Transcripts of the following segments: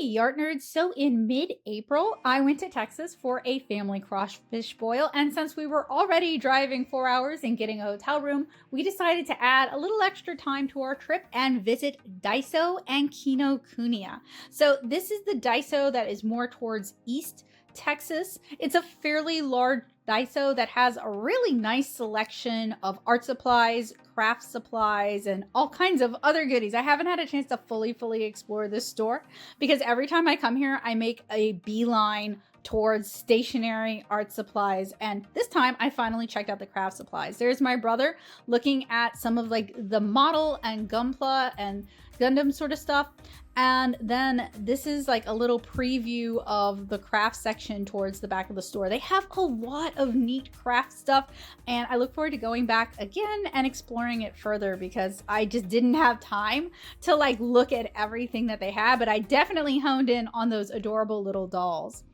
Hey, Artnerds. So in mid-April, I went to Texas for a family crawfish boil, and since we were already driving 4 hours and getting a hotel room, we decided to add a little extra time to our trip and visit Daiso and Kinokuniya. So this is the Daiso that is more towards East Texas. It's a fairly large Daiso that has a really nice selection of art supplies, craft supplies, and all kinds of other goodies. I haven't had a chance to fully explore this store because every time I come here, I make a beeline towards stationery, art supplies, and this time I finally checked out the craft supplies. There's my brother looking at some of like the model and Gunpla and Gundam sort of stuff. And then this is like a little preview of the craft section towards the back of the store. They have a lot of neat craft stuff, and I look forward to going back again and exploring it further because I just didn't have time to like look at everything that they had, but I definitely honed in on those adorable little dolls.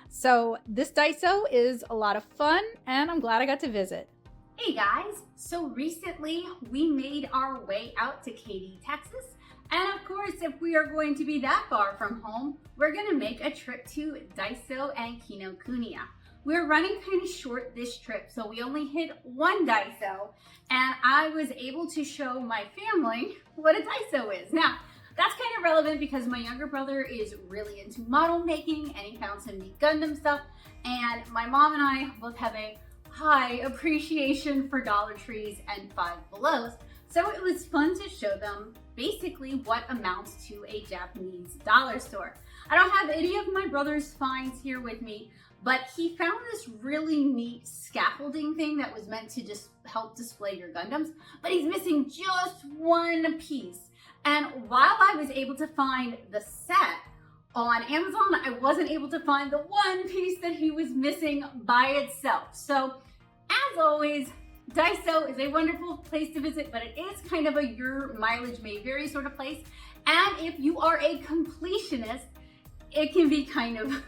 So this Daiso is a lot of fun, and I'm glad I got to visit. Hey guys, so recently we made our way out to Katy, Texas. And of course, if we are going to be that far from home, we're gonna make a trip to Daiso and Kinokuniya. We're running kind of short this trip, so we only hit one Daiso, and I was able to show my family what a Daiso is. Now, that's kind of relevant because my younger brother is really into model making and he found some neat Gundam stuff, and my mom and I both have a high appreciation for Dollar Trees and Five Belows. So it was fun to show them basically what amounts to a Japanese dollar store. I don't have any of my brother's finds here with me, but he found this really neat scaffolding thing that was meant to just help display your Gundams, but he's missing just one piece. And while I was able to find the set on Amazon, I wasn't able to find the one piece that he was missing by itself. So as always, Daiso is a wonderful place to visit, but it is kind of a your mileage may vary sort of place. And if you are a completionist, it can be kind of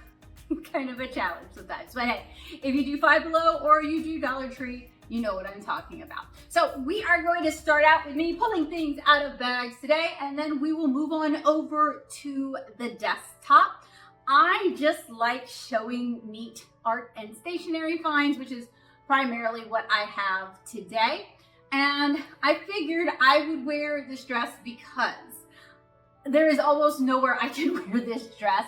a challenge sometimes. But hey, if you do Five Below or you do Dollar Tree, you know what I'm talking about. So we are going to start out with me pulling things out of bags today, and then we will move on over to the desktop. I just like showing neat art and stationery finds, which is primarily what I have today. And I figured I would wear this dress because there is almost nowhere I can wear this dress.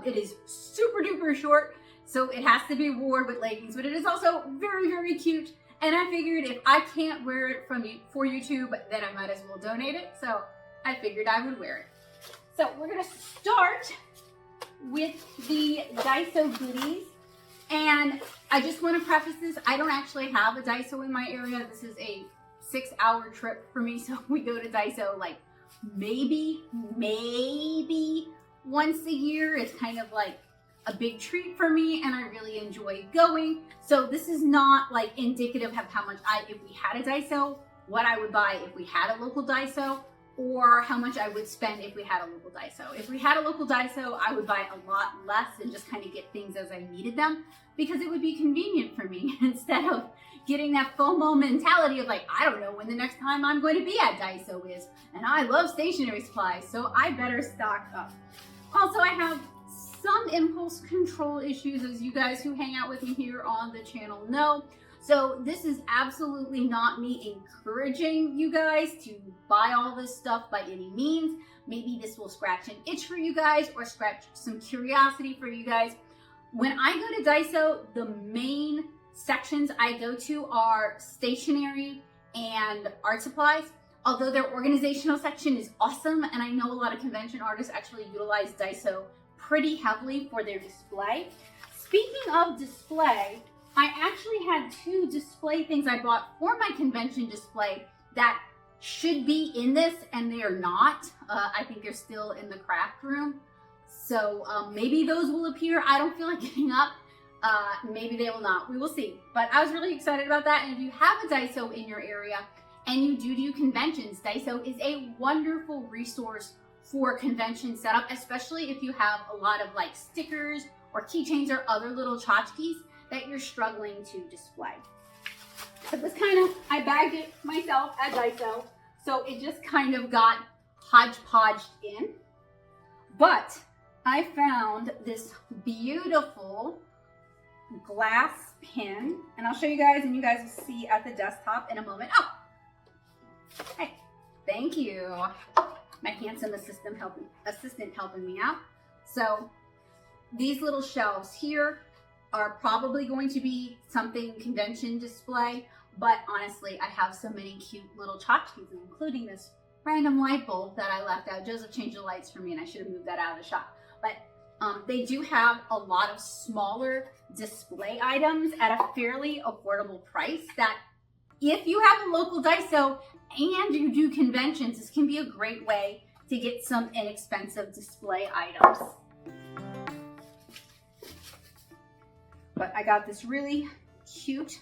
It is super duper short, so it has to be worn with leggings, but it is also very cute. And I figured if I can't wear it for YouTube, then I might as well donate it. So I figured I would wear it. So we're gonna start with the Daiso goodies. And I just want to preface this, I don't actually have a Daiso in my area. This is a 6-hour trip for me, so we go to Daiso like maybe once a year. It's kind of like a big treat for me, and I really enjoy going. So this is not like indicative of how much if we had a Daiso, what I would buy if we had a local Daiso, or how much I would spend if we had a local Daiso. If we had a local Daiso, I would buy a lot less and just kind of get things as I needed them because it would be convenient for me instead of getting that FOMO mentality of like, I don't know when the next time I'm going to be at Daiso is, and I love stationery supplies, so I better stock up. Also, I have some impulse control issues, as you guys who hang out with me here on the channel know. So this is absolutely not me encouraging you guys to buy all this stuff by any means. Maybe this will scratch an itch for you guys or scratch some curiosity for you guys. When I go to Daiso, the main sections I go to are stationery and art supplies. Although their organizational section is awesome, and I know a lot of convention artists actually utilize Daiso pretty heavily for their display. Speaking of display, I actually had 2 display things I bought for my convention display that should be in this, and they are not. I think they're still in the craft room. So maybe those will appear. I don't feel like getting up. Maybe they will not. We will see. But I was really excited about that. And if you have a Daiso in your area and you do conventions, Daiso is a wonderful resource for convention setup, especially if you have a lot of like stickers or keychains or other little tchotchkes that you're struggling to display. So this I bagged it myself at Daiso, so it just kind of got hodgepodged in. But I found this beautiful glass pin, and I'll show you guys, and you guys will see at the desktop in a moment. Oh, hey, thank you. My handsome assistant helping me out. So these little shelves here are probably going to be something convention display, but honestly, I have so many cute little tchotchkes, including this random light bulb that I left out. Joseph changed the lights for me, and I should have moved that out of the shop. But they do have a lot of smaller display items at a fairly affordable price that if you have a local Daiso and you do conventions, this can be a great way to get some inexpensive display items. But I got this really cute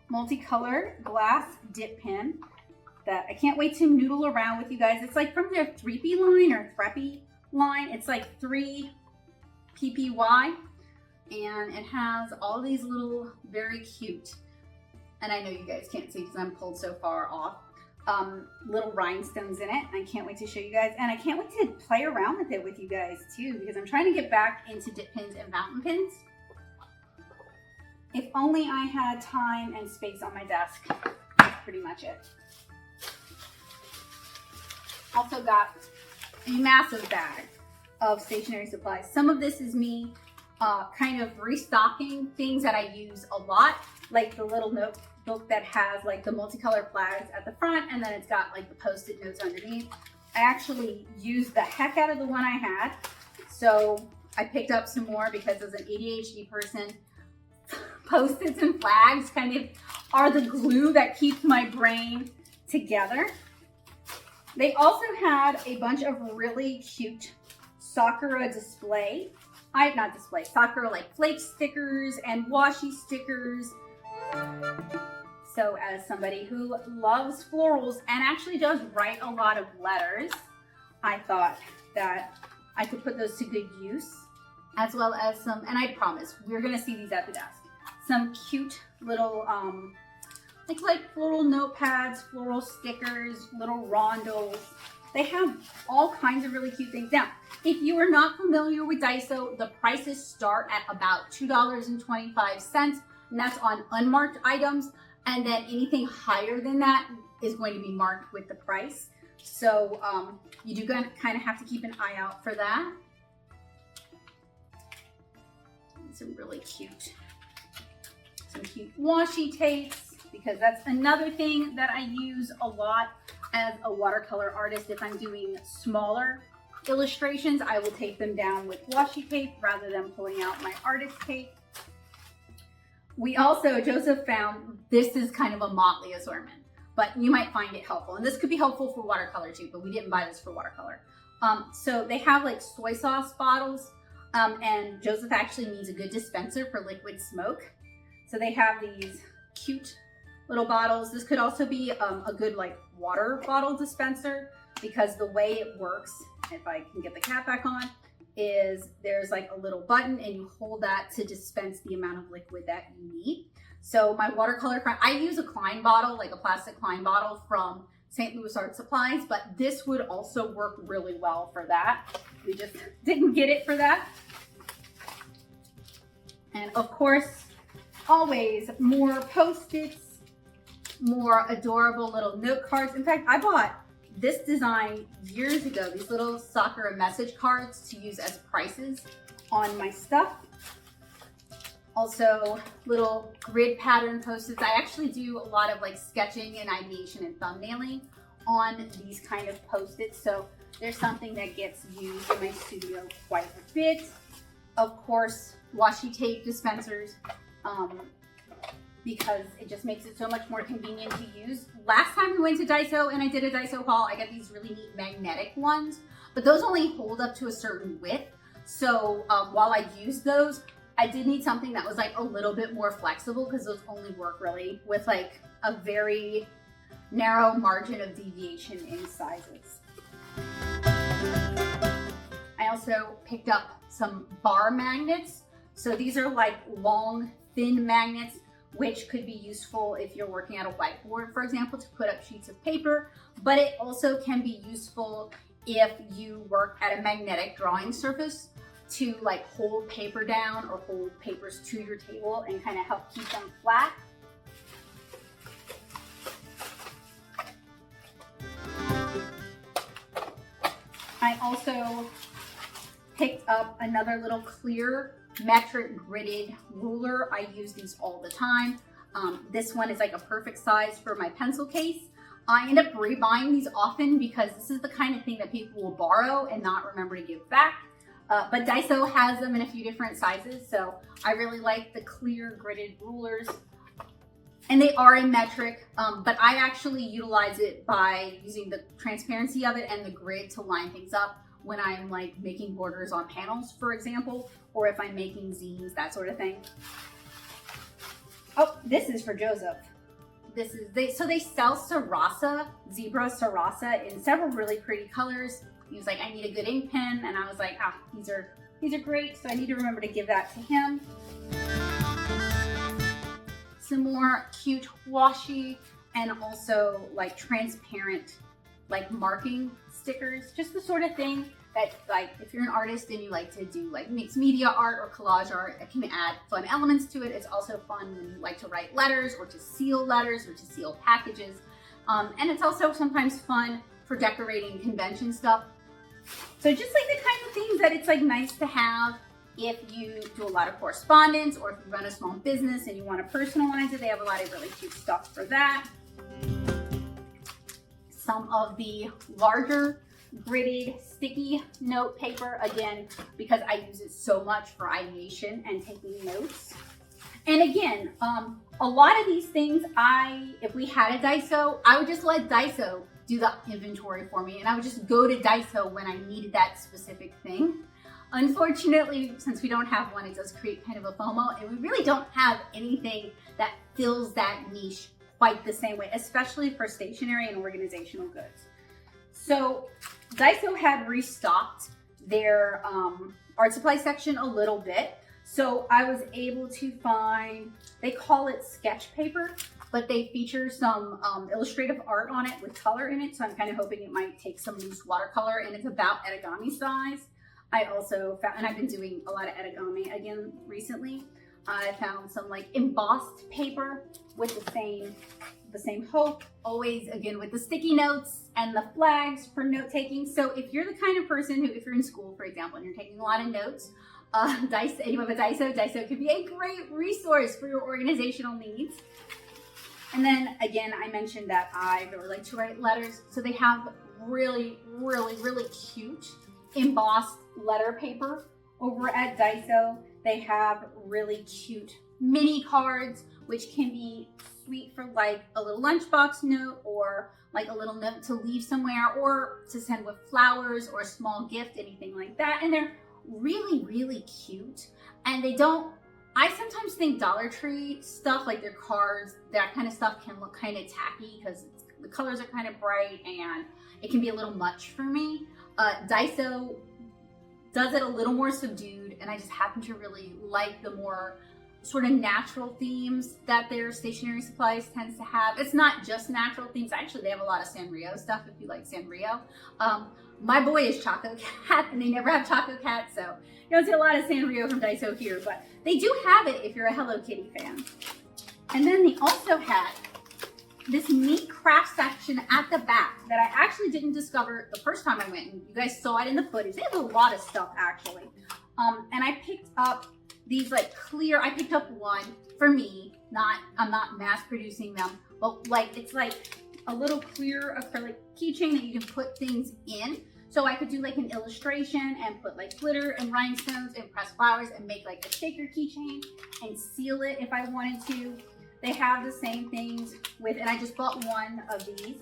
multicolored glass dip pen that I can't wait to noodle around with you guys. It's like from their 3P line or Threppy line. It's like 3 PPY, and it has all these little very cute, and I know you guys can't see because I'm pulled so far off, little rhinestones in it. I can't wait to show you guys, and I can't wait to play around with it with you guys too, because I'm trying to get back into dip pins and fountain pins. If only I had time and space on my desk. That's pretty much it. Also got a massive bag of stationery supplies. Some of this is me kind of restocking things that I use a lot, like the little notebook that has like the multicolored flags at the front, and then it's got like the post-it notes underneath. I actually used the heck out of the one I had, so I picked up some more because as an ADHD person, post-its and flags kind of are the glue that keeps my brain together. They also had a bunch of really cute Sakura Sakura like flake stickers and washi stickers. So as somebody who loves florals and actually does write a lot of letters, I thought that I could put those to good use, as well as some, and I promise we're gonna see these at the desk, some cute little like floral notepads, floral stickers, little rondels. They have all kinds of really cute things. Now, if you are not familiar with Daiso, the prices start at about $2.25, and that's on unmarked items. And then anything higher than that is going to be marked with the price. So you do kind of have to keep an eye out for that. Some really cute, washi tapes, because that's another thing that I use a lot as a watercolor artist. If I'm doing smaller illustrations, I will tape them down with washi tape rather than pulling out my artist tape. We also, Joseph found, this is kind of a motley assortment, but you might find it helpful. And this could be helpful for watercolor too, but we didn't buy this for watercolor. So they have like soy sauce bottles, and Joseph actually needs a good dispenser for liquid smoke. So they have these cute little bottles. This could also be a good like water bottle dispenser, because the way it works, if I can get the cap back on, is there's like a little button and you hold that to dispense the amount of liquid that you need. So my watercolor friend, I use a Klein bottle, like a plastic Klein bottle from St. Louis Art Supplies, but this would also work really well for that. We just didn't get it for that. And of course, always more Post-its, more adorable little note cards. In fact, I bought this design years ago, these little Sakura message cards to use as prices on my stuff. Also, little grid pattern Post-its. I actually do a lot of like sketching and ideation and thumbnailing on these kind of Post-its, so there's something that gets used in my studio quite a bit. Of course, washi tape dispensers, because it just makes it so much more convenient to use. Last time we went to Daiso and I did a Daiso haul, I got these really neat magnetic ones, but those only hold up to a certain width. So while I used those, I did need something that was like a little bit more flexible, because those only work really with like a very narrow margin of deviation in sizes. I also picked up some bar magnets. So these are like long, thin magnets, which could be useful if you're working at a whiteboard, for example, to put up sheets of paper, but it also can be useful if you work at a magnetic drawing surface. to like hold paper down or hold papers to your table and kind of help keep them flat. I also picked up another little clear metric gridded ruler. I use these all the time. This one is like a perfect size for my pencil case. I end up rebuying these often because this is the kind of thing that people will borrow and not remember to give back. But Daiso has them in a few different sizes, so I really like the clear gridded rulers. And they are in metric, but I actually utilize it by using the transparency of it and the grid to line things up when I'm like making borders on panels, for example, or if I'm making zines, that sort of thing. Oh, this is for Joseph. So they sell Sarasa, zebra Sarasa, in several really pretty colors. He was like, I need a good ink pen, and I was like, these are great, so I need to remember to give that to him. Some more cute washi and also like transparent like marking stickers, just the sort of thing that like if you're an artist and you like to do like mixed media art or collage art, it can add fun elements to it. It's also fun when you like to write letters or to seal packages. And it's also sometimes fun for decorating convention stuff. So just like the kind of things that it's like nice to have if you do a lot of correspondence or if you run a small business and you want to personalize it. They have a lot of really cute stuff for that. Some of the larger gridded sticky note paper, again, because I use it so much for ideation and taking notes. And again, a lot of these things, if we had a Daiso, I would just let Daiso do the inventory for me, and I would just go to Daiso when I needed that specific thing. Unfortunately, since we don't have one, it does create kind of a FOMO, and we really don't have anything that fills that niche quite the same way, especially for stationery and organizational goods. So Daiso had restocked their art supply section a little bit. So I was able to find, they call it sketch paper, but they feature some illustrative art on it with color in it. So I'm kind of hoping it might take some loose watercolor, and it's about origami size. I also found, and I've been doing a lot of origami again recently. I found some like embossed paper with the same hope, always again with the sticky notes and the flags for note taking. So if you're the kind of person who, if you're in school, for example, and you're taking a lot of notes, Daiso, and you have a Daiso could be a great resource for your organizational needs. And then again, I mentioned that I really like to write letters. So they have really, really, really cute embossed letter paper over at Daiso. They have really cute mini cards, which can be sweet for like a little lunchbox note or like a little note to leave somewhere or to send with flowers or a small gift, anything like that. And they're really, really cute. And they don't, I sometimes think Dollar Tree stuff, like their cards, that kind of stuff can look kind of tacky because the colors are kind of bright and it can be a little much for me. Daiso does it a little more subdued, and I just happen to really like the more sort of natural themes that their stationery supplies tends to have. It's not just natural themes. Actually, they have a lot of Sanrio stuff if you like Sanrio. My boy is Choco Cat, and they never have Choco Cat, so you don't see a lot of Sanrio from Daiso here, but they do have it if you're a Hello Kitty fan. And then they also had this neat craft section at the back that I actually didn't discover the first time I went, and you guys saw it in the footage. They have a lot of stuff actually. And I picked up these like clear, I picked up one for me, I'm not mass producing them, but like it's like a little clear acrylic keychain that you can put things in. So I could do like an illustration and put like glitter and rhinestones and pressed flowers and make like a shaker keychain and seal it if I wanted to. They have the same things with, and I just bought one of these,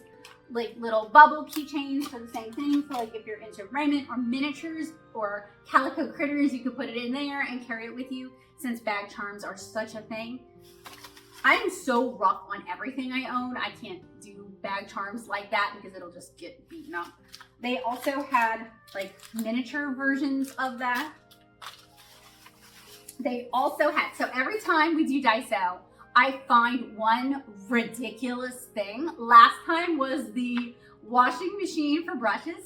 like little bubble keychains for the same thing. So like if you're into raiment or miniatures or calico critters, you could put it in there and carry it with you, since bag charms are such a thing. I'm so rough on everything I own. I can't do bag charms like that because it'll just get beaten up. They also had like miniature versions of that. They also had, so every time we do Daiso, I find one ridiculous thing. Last time was the washing machine for brushes.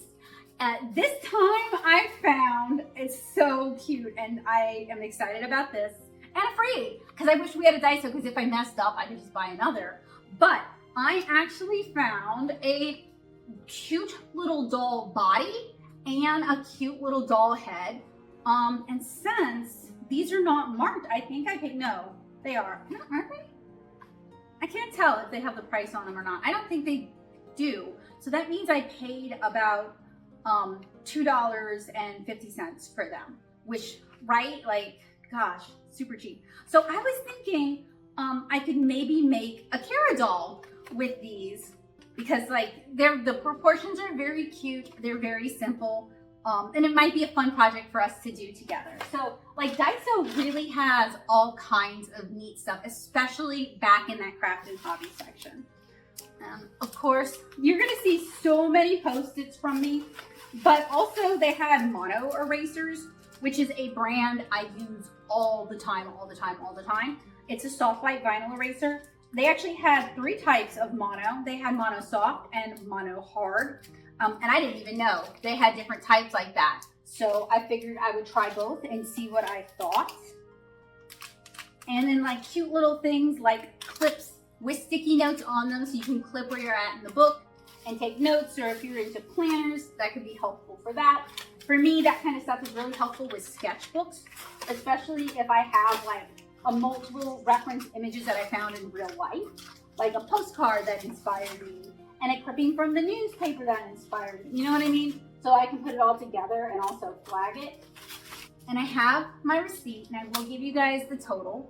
This time I found, it's so cute and I am excited about this and afraid because I wish we had a Daiso because if I messed up, I could just buy another. But I actually found a cute little doll body and a cute little doll head. And since these are not marked, I think I paid, no, they are, aren't they? I can't tell if they have the price on them or not. I don't think they do. So that means I paid about $2.50 for them, which, right? Like, gosh, super cheap. So I was thinking I could maybe make a Kara doll with these because like the proportions are very cute. They're very simple. And it might be a fun project for us to do together. So like Daiso really has all kinds of neat stuff, especially back in that craft and hobby section. Of course, you're gonna see so many Post-its from me, but also they had mono erasers, which is a brand I use all the time. It's a soft white vinyl eraser. They actually had 3 types of mono. They had mono soft and mono hard. And I didn't even know they had different types like that. So I figured I would try both and see what I thought. And then like cute little things like clips with sticky notes on them so you can clip where you're at in the book and take notes, or if you're into planners, that could be helpful for that. For me, that kind of stuff is really helpful with sketchbooks, especially if I have like a multiple reference images that I found in real life, like a postcard that inspired me and a clipping from the newspaper that inspired me. You know what I mean? So I can put it all together and also flag it. And I have my receipt and I will give you guys the total.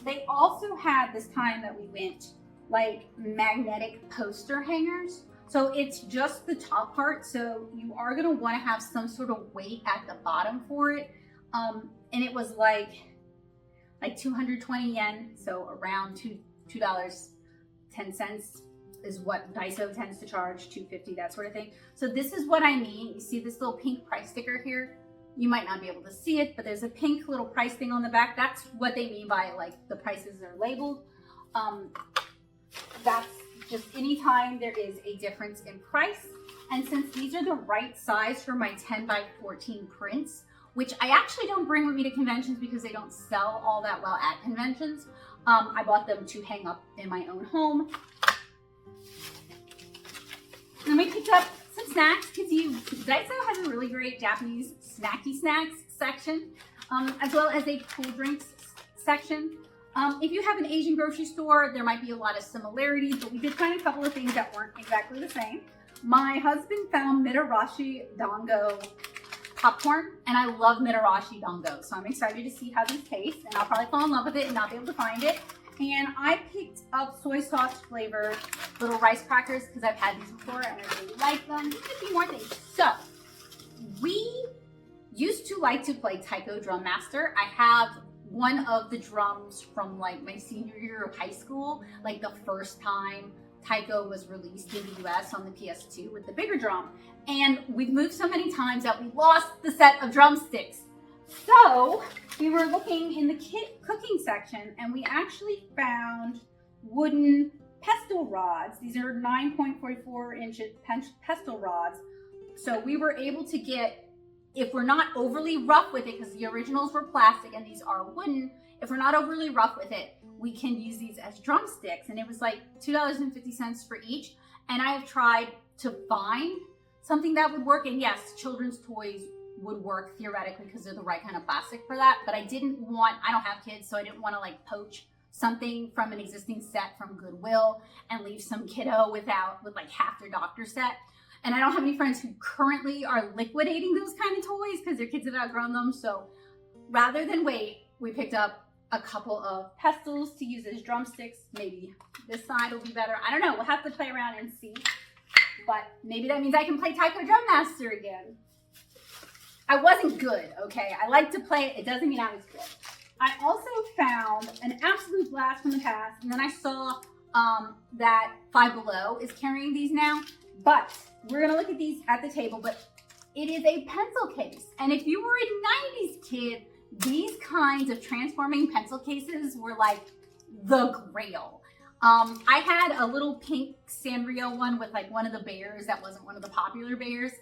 They also had this time that we went like magnetic poster hangers. So it's just the top part. So you are gonna wanna have some sort of weight at the bottom for it. And it was like 220 yen. So around $2.10 is what Daiso tends to charge, $2.50, that sort of thing. So this is what I mean. You see this little pink price sticker here? You might not be able to see it, but there's a pink little price thing on the back. That's what they mean by like the prices are labeled. That's just anytime there is a difference in price. And since these are the right size for my 10 by 14 prints, which I actually don't bring with me to conventions because they don't sell all that well at conventions, I bought them to hang up in my own home. And we picked up some snacks because Daiso has a really great Japanese snacky snacks section, as well as a cool drinks section. If you have an Asian grocery store, there might be a lot of similarities, but we did find a couple of things that weren't exactly the same. My husband found Mitarashi Dango popcorn, and I love Mitarashi Dango, so I'm excited to see how these taste, and I'll probably fall in love with it and not be able to find it. And I picked up soy sauce flavored little rice crackers because I've had these before and I really like them. There's a few more things. So we used to like to play Taiko Drum Master. I have one of the drums from like my senior year of high school, like the first time Taiko was released in the US on the PS2 with the bigger drum. And we've moved so many times that we lost the set of drumsticks. So we were looking in the cooking section and we actually found wooden pestle rods. These are 9.44 inch pestle rods. So we were able to get, if we're not overly rough with it, because the originals were plastic and these are wooden, if we're not overly rough with it, we can use these as drumsticks. And it was like $2.50 for each. And I have tried to find something that would work. And yes, children's toys would work theoretically because they're the right kind of plastic for that. But I don't have kids, so I didn't want to like poach something from an existing set from Goodwill and leave some kiddo with like half their doctor set. And I don't have any friends who currently are liquidating those kind of toys because their kids have outgrown them. So rather than wait, we picked up a couple of pestles to use as drumsticks. Maybe this side will be better. I don't know. We'll have to play around and see. But maybe that means I can play Taiko Drum Master again. I wasn't good, okay? I like to play it. It doesn't mean I was good. I also found an absolute blast from the past. And then I saw that Five Below is carrying these now. But we're going to look at these at the table. But it is a pencil case. And if you were a 90s kid, these kinds of transforming pencil cases were like the grail. I had a little pink Sanrio one with like one of the bears that wasn't one of the popular bears,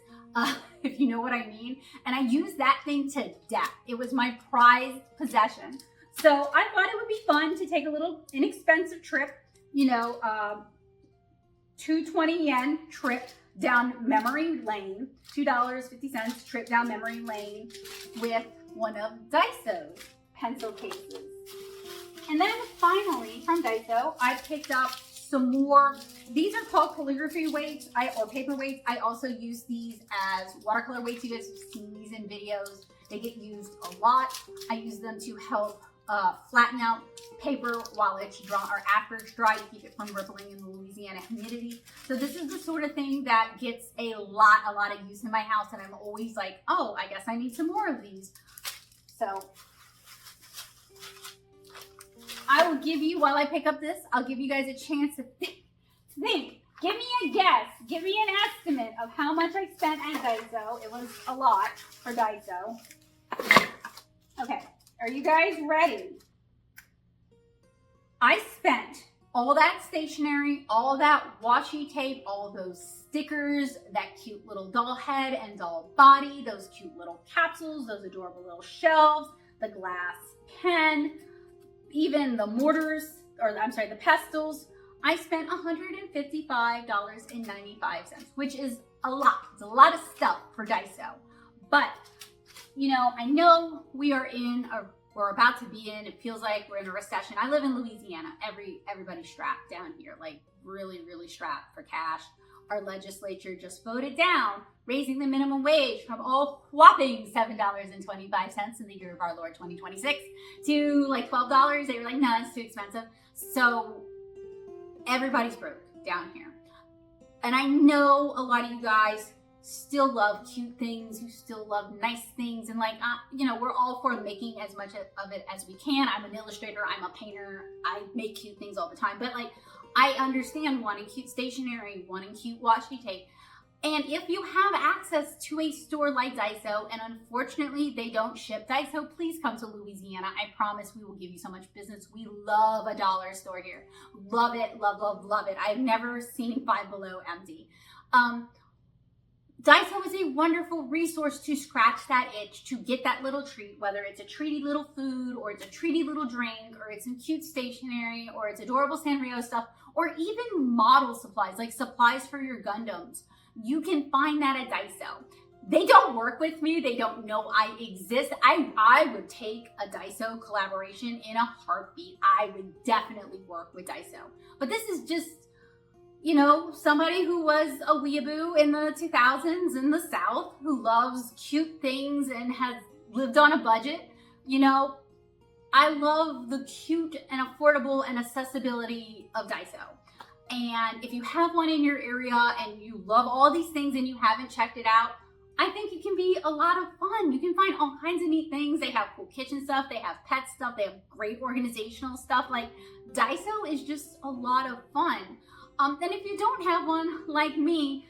if you know what I mean. And I used that thing to death. It was my prized possession. So I thought it would be fun to take a little inexpensive trip, you know, 220 yen trip down memory lane, $2.50 trip down memory lane with one of Daiso's pencil cases. And then finally from Daiso, I picked up some more. These are called calligraphy weights or paper weights. I also use these as watercolor weights. You guys have seen these in videos. They get used a lot. I use them to help flatten out paper while it's dry or after it's dry to keep it from rippling in the Louisiana humidity. So this is the sort of thing that gets a lot of use in my house, and I'm always like, oh, I guess I need some more of these. So I will give you, while I pick up this, I'll give you guys a chance to think. Give me a guess. Give me an estimate of how much I spent at Daiso. It was a lot for Daiso. Okay, are you guys ready? I spent all that stationery, all that washi tape, all those stickers, that cute little doll head and doll body, those cute little capsules, those adorable little shelves, the glass pen, even the mortars, or I'm sorry, the pestles. I spent $155.95, which is a lot. It's a lot of stuff for Daiso. But, you know, I know we're about to be in, it feels like we're in a recession. I live in Louisiana. Everybody's strapped down here, like really strapped for cash. Our legislature just voted down raising the minimum wage from a whopping $7.25 in the year of our Lord 2026 to like $12. They were like, no, it's too expensive. So everybody's broke down here. And I know a lot of you guys still love cute things, you still love nice things, and like, you know, we're all for making as much of it as we can. I'm an illustrator, I'm a painter, I make cute things all the time, but like, I understand wanting cute stationery, wanting cute washi tape. And if you have access to a store like Daiso, and unfortunately they don't ship Daiso, please come to Louisiana. I promise we will give you so much business. We love a dollar store here. Love it, love it. I've never seen Five Below empty. Daiso is a wonderful resource to scratch that itch, to get that little treat, whether it's a treaty little food, or it's a treaty little drink, or it's some cute stationery, or it's adorable Sanrio stuff, or even model supplies, like supplies for your Gundams. You can find that at Daiso. They don't work with me. They don't know I exist. I would take a Daiso collaboration in a heartbeat. I would definitely work with Daiso. But this is just, you know, somebody who was a weeaboo in the 2000s in the South, who loves cute things and has lived on a budget. You know, I love the cute and affordable and accessibility of Daiso. And if you have one in your area and you love all these things and you haven't checked it out, I think it can be a lot of fun. You can find all kinds of neat things. They have cool kitchen stuff, they have pet stuff, they have great organizational stuff. Like, Daiso is just a lot of fun. And if you don't have one like me,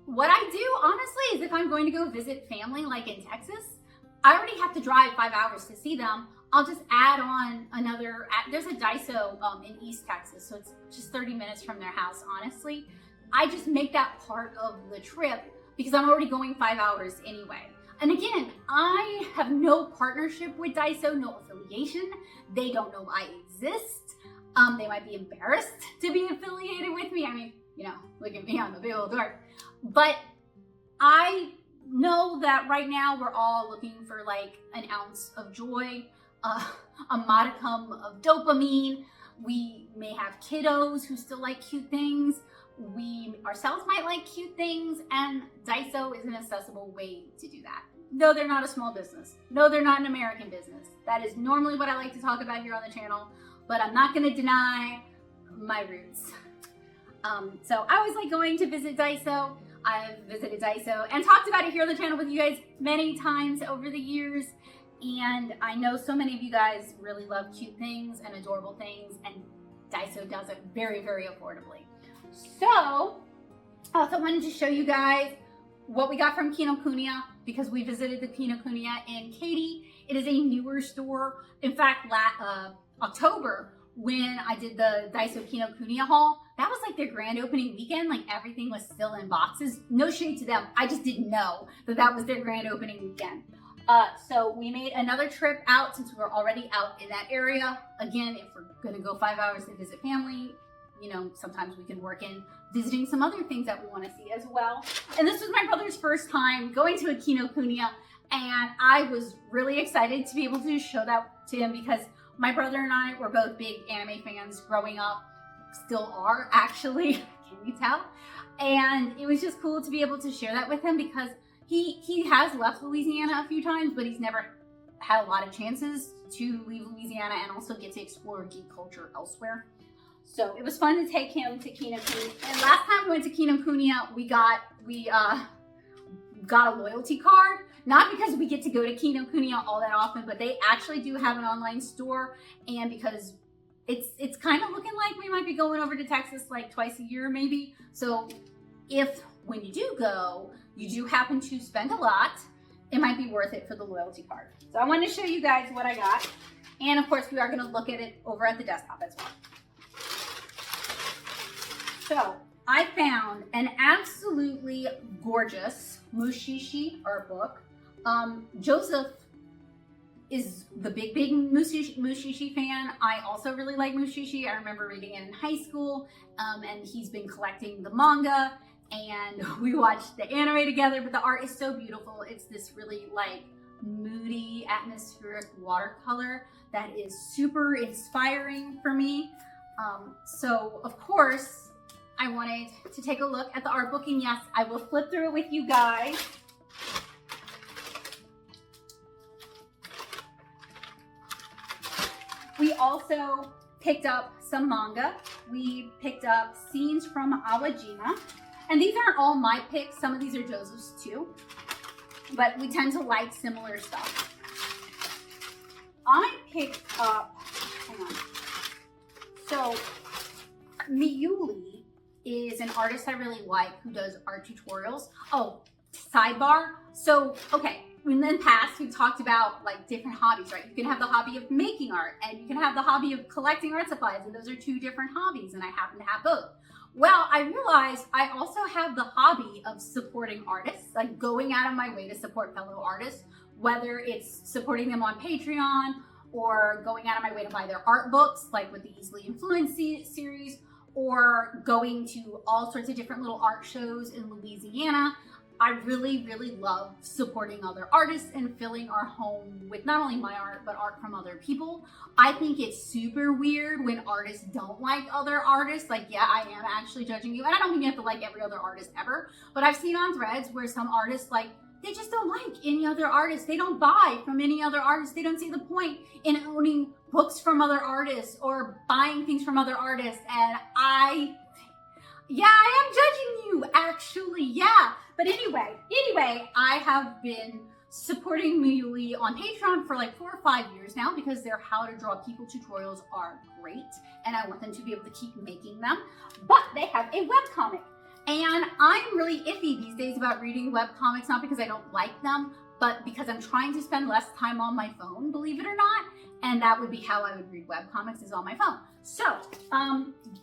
what I do honestly is if I'm going to go visit family like in Texas, I already have to drive 5 hours to see them. I'll just add on another, there's a Daiso in East Texas, so it's just 30 minutes from their house, honestly. I just make that part of the trip because I'm already going 5 hours anyway. And again, I have no partnership with Daiso, no affiliation. They don't know I exist. They might be embarrassed to be affiliated with me. I mean, you know, look at me, I'm a big old dork. But I know that right now we're all looking for like an ounce of joy, a modicum of dopamine. We may have kiddos who still like cute things. We ourselves might like cute things, and Daiso is an accessible way to do that. No, they're not a small business. No, they're not an American business. That is normally what I like to talk about here on the channel, but I'm not going to deny my roots. So I always like going to visit Daiso. I've visited Daiso and talked about it here on the channel with you guys many times over the years. And I know so many of you guys really love cute things and adorable things, and Daiso does it very, very affordably. So I also wanted to show you guys what we got from Kinokuniya, because we visited the Kinokuniya in Katy. It is a newer store. In fact, October when I did the Daiso Kinokuniya haul, that was like their grand opening weekend. Like everything was still in boxes. No shade to them. I just didn't know that that was their grand opening weekend. So we made another trip out since we were already out in that area. Again, if we're gonna go 5 hours to visit family, you know, sometimes we can work in visiting some other things that we want to see as well. And this was my brother's first time going to a Kinokuniya, and I was really excited to be able to show that to him because my brother and I were both big anime fans growing up, still are actually, can you tell? And it was just cool to be able to share that with him because he has left Louisiana a few times, but he's never had a lot of chances to leave Louisiana and also get to explore geek culture elsewhere. So it was fun to take him to Kinokuniya. And last time we went to Kinokuniya, we got a loyalty card. Not because we get to go to Kinokuniya all that often, but they actually do have an online store. And because it's kind of looking like we might be going over to Texas like twice a year maybe. So if when you do go, you do happen to spend a lot, it might be worth it for the loyalty card. So I wanted to show you guys what I got. And of course we are gonna look at it over at the desktop as well. So I found an absolutely gorgeous Mushishi art book. Joseph is the big Mushishi fan. I also really like Mushishi. I remember reading it in high school, and he's been collecting the manga, and we watched the anime together, but the art is so beautiful. It's this really like moody, atmospheric watercolor that is super inspiring for me. So of course, I wanted to take a look at the art book, and yes, I will flip through it with you guys. We also picked up some manga. We picked up scenes from Awajima. And these aren't all my picks. Some of these are Joseph's too. But we tend to like similar stuff. I picked up, hang on. So, Miyuli is an artist I really like who does art tutorials. Oh, sidebar. So, okay. In the past, we've talked about like different hobbies, right? You can have the hobby of making art and you can have the hobby of collecting art supplies, and those are two different hobbies, and I happen to have both. Well, I realized I also have the hobby of supporting artists, like going out of my way to support fellow artists, whether it's supporting them on Patreon or going out of my way to buy their art books, like with the Easily Influenced series, or going to all sorts of different little art shows in Louisiana. I really, really love supporting other artists and filling our home with not only my art, but art from other people. I think it's super weird when artists don't like other artists. Like, yeah, I am actually judging you. And I don't mean you have to like every other artist ever, but I've seen on threads where some artists, like, they just don't like any other artists. They don't buy from any other artists. They don't see the point in owning books from other artists or buying things from other artists. And I am judging you, actually, yeah. But anyway, I have been supporting Miyuli on Patreon for like 4 or 5 years now because their how to draw people tutorials are great and I want them to be able to keep making them. But they have a webcomic, and I'm really iffy these days about reading webcomics, not because I don't like them, but because I'm trying to spend less time on my phone, believe it or not. And that would be how I would read webcomics, is on my phone. So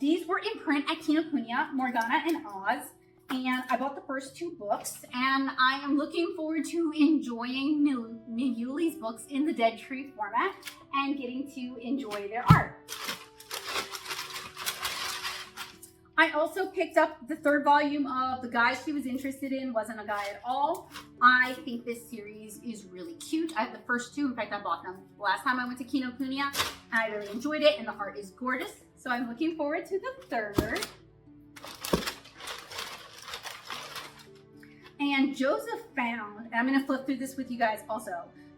these were in print at Kinokuniya, Morgana and Oz. And I bought the first 2 books, and I am looking forward to enjoying Miyuli's books in the Dead Tree format and getting to enjoy their art. I also picked up the 3rd volume of The Guy She Was Interested In Wasn't a Guy at All. I think this series is really cute. I have the first 2. In fact, I bought them last time I went to Kinokuniya, and I really enjoyed it, and the art is gorgeous. So I'm looking forward to the 3rd. And Joseph found, and I'm going to flip through this with you guys also,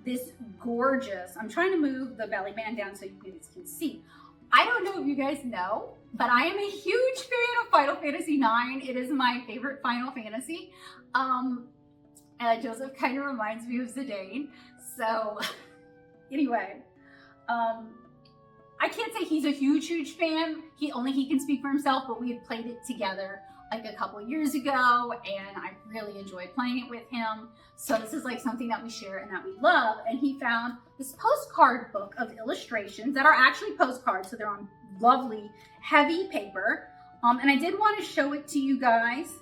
this gorgeous, I'm trying to move the belly band down so you guys can see. I don't know if you guys know, but I am a huge fan of Final Fantasy IX. It is my favorite Final Fantasy. Joseph kind of reminds me of Zidane. So anyway, I can't say he's a huge fan. He can speak for himself, but we had played it together like a couple years ago, and I really enjoyed playing it with him. So this is like something that we share and that we love. And he found this postcard book of illustrations that are actually postcards, so they're on lovely heavy paper. And I did want to show it to you guys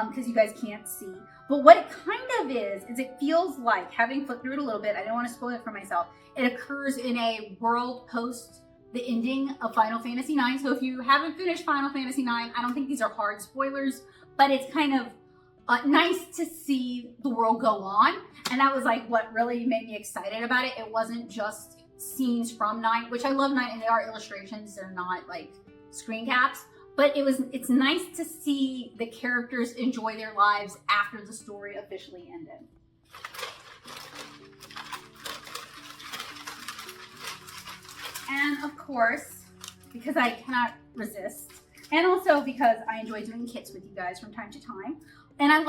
because you guys can't see. But what it kind of is it feels like, having flipped through it a little bit, I don't want to spoil it for myself, it occurs in a world post the ending of Final Fantasy IX. So if you haven't finished Final Fantasy IX, I don't think these are hard spoilers, but it's kind of nice to see the world go on. And that was like what really made me excited about it. It wasn't just scenes from 9, which I love 9, and they are illustrations, they're not like screen caps. But it's nice to see the characters enjoy their lives after the story officially ended. And of course, because I cannot resist, and also because I enjoy doing kits with you guys from time to time, and I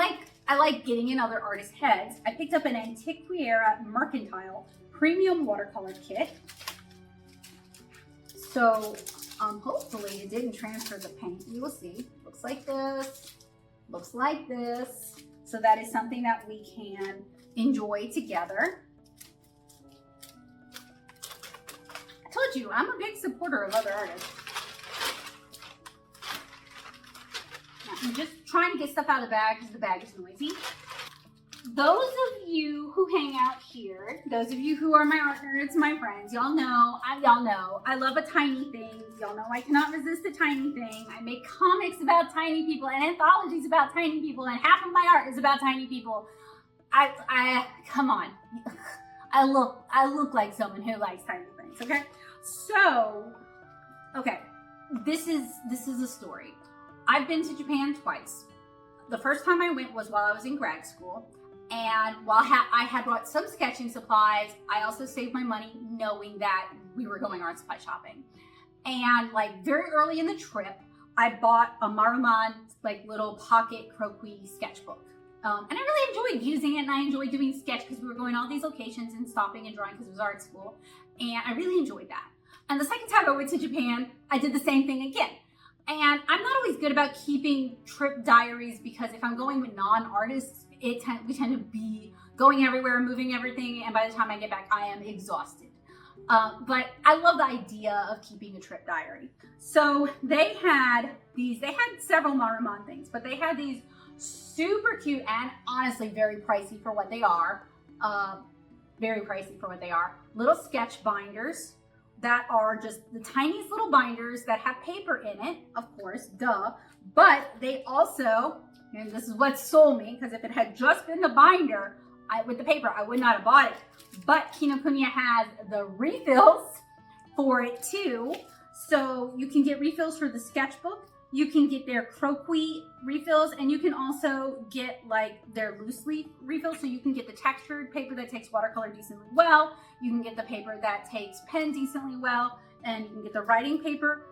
like getting in other artists' heads, I picked up an Antiquaria Mercantile Premium Watercolor Kit. So hopefully it didn't transfer the paint. We will see. Looks like this. Looks like this. So that is something that we can enjoy together. I told you, I'm a big supporter of other artists. I'm just trying to get stuff out of the bag because the bag is noisy. Those of you who hang out here, those of you who are my Artnerds, my friends, y'all know I love a tiny thing. Y'all know I cannot resist a tiny thing. I make comics about tiny people and anthologies about tiny people, and half of my art is about tiny people. I come on. I look like someone who likes tiny things, okay? So, okay, this is a story. I've been to Japan twice. The first time I went was while I was in grad school. And while I had bought some sketching supplies, I also saved my money knowing that we were going art supply shopping. And like very early in the trip, I bought a Maruman like little pocket croquis sketchbook. And I really enjoyed using it, and I enjoyed doing sketch because we were going all these locations and stopping and drawing because it was art school. And I really enjoyed that. And the second time I went to Japan, I did the same thing again. And I'm not always good about keeping trip diaries because if I'm going with non-artists, we tend to be going everywhere, moving everything, and by the time I get back, I am exhausted. But I love the idea of keeping a trip diary. So they had several Maruman things, but they had these super cute and honestly very pricey for what they are. Little sketch binders that are just the tiniest little binders that have paper in it, of course, duh. But they also, and this is what sold me, because if it had just been the binder with the paper, I would not have bought it. But Kinokuniya has the refills for it too. So you can get refills for the sketchbook, you can get their croquis refills, and you can also get like their loose leaf refills. So you can get the textured paper that takes watercolor decently well, you can get the paper that takes pen decently well, and you can get the writing paper.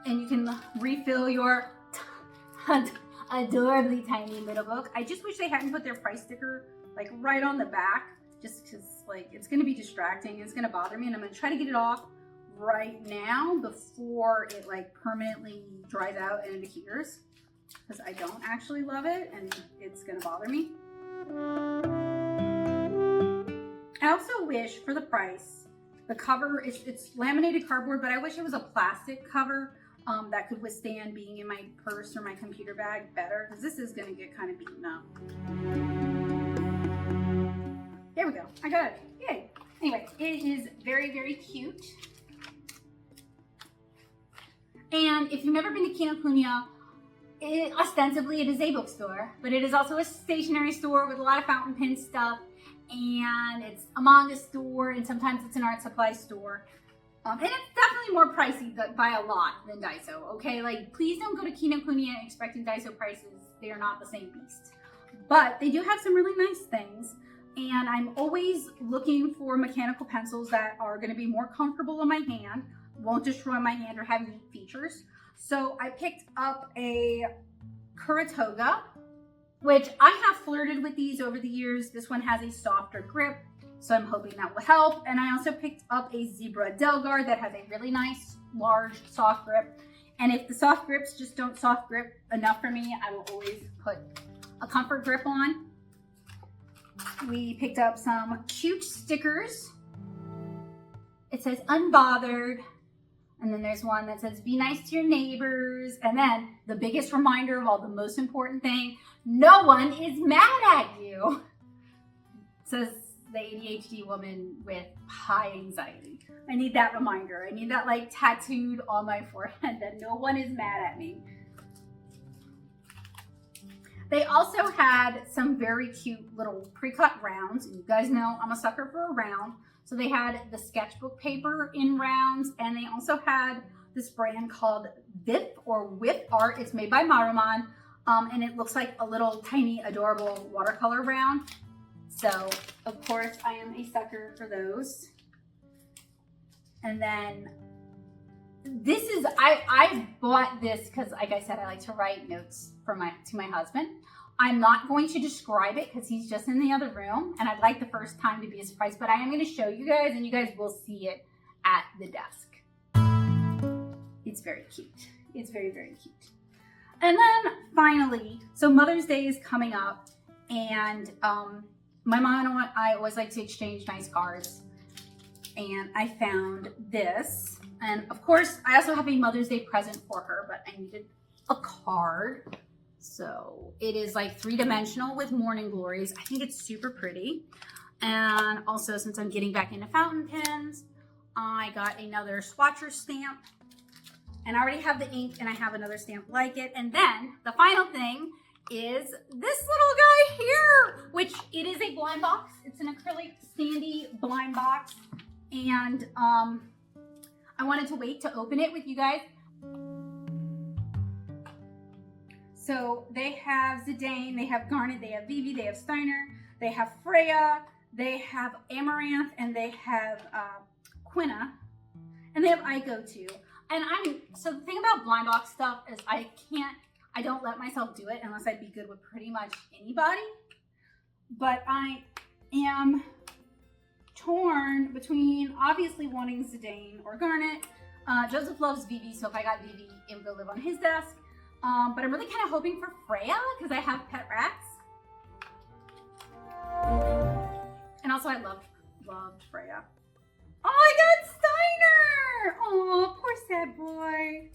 And you can refill your adorably tiny little book. I just wish they hadn't put their price sticker like right on the back, just because like it's going to be distracting, it's going to bother me, and I'm going to try to get it off right now before it like permanently dries out and adheres, because I don't actually love it and it's going to bother me. I also wish for the price, the cover, it's laminated cardboard, but I wish it was a plastic cover that could withstand being in my purse or my computer bag better, because this is going to get kind of beaten up. There we go. I got it. Yay. Anyway, it is very, very cute. And if you've never been to Kinokuniya, ostensibly it is a bookstore, but it is also a stationery store with a lot of fountain pen stuff, and it's a manga store, and sometimes it's an art supply store. And it's definitely more pricey by a lot than Daiso, okay? Like, please don't go to Kinokuniya expecting Daiso prices. They are not the same beast. But they do have some really nice things, and I'm always looking for mechanical pencils that are going to be more comfortable in my hand, won't destroy my hand, or have neat features. So I picked up a Kuratoga, which I have flirted with these over the years. This one has a softer grip, so I'm hoping that will help. And I also picked up a Zebra Delgar that has a really nice, large, soft grip. And if the soft grips just don't soft grip enough for me, I will always put a comfort grip on. We picked up some cute stickers. It says unbothered, And then there's one that says, be nice to your neighbors. And then the biggest reminder of all, the most important thing, no one is mad at you. Says the ADHD woman with high anxiety. I need that reminder. I need that like tattooed on my forehead that no one is mad at me. They also had some very cute little pre-cut rounds. And you guys know I'm a sucker for a round. So they had the sketchbook paper in rounds, and they also had this brand called VIP or Whip Art. It's made by Maruman, and it looks like a little tiny adorable watercolor round. So of course I am a sucker for those. And then this is, I bought this because, like I said, I like to write notes for to my husband. I'm not going to describe it because he's just in the other room, and I'd like the first time to be a surprise, but I am going to show you guys, and you guys will see it at the desk. It's very cute. It's very, very cute. And then finally, so Mother's Day is coming up, and my mom and I always like to exchange nice cards, and I found this. And of course, I also have a Mother's Day present for her, but I needed a card. So it is like 3-dimensional with morning glories. I think it's super pretty. And also, since I'm getting back into fountain pens, I got another swatcher stamp. And I already have the ink, and I have another stamp like it. And then the final thing is this little guy here, which it is a blind box. It's an acrylic standee blind box. And I wanted to wait to open it with you guys. So they have Zidane, they have Garnet, they have Vivi, they have Steiner, they have Freya, they have Amaranth, and they have Quina, and they have Aiko too. And so the thing about blind box stuff is I don't let myself do it unless I'd be good with pretty much anybody. But I am torn between obviously wanting Zidane or Garnet. Joseph loves Vivi, so if I got Vivi, it would go live on his desk. But I'm really kind of hoping for Freya because I have pet rats. And also I loved Freya. Oh, I got Steiner! Oh, poor sad boy.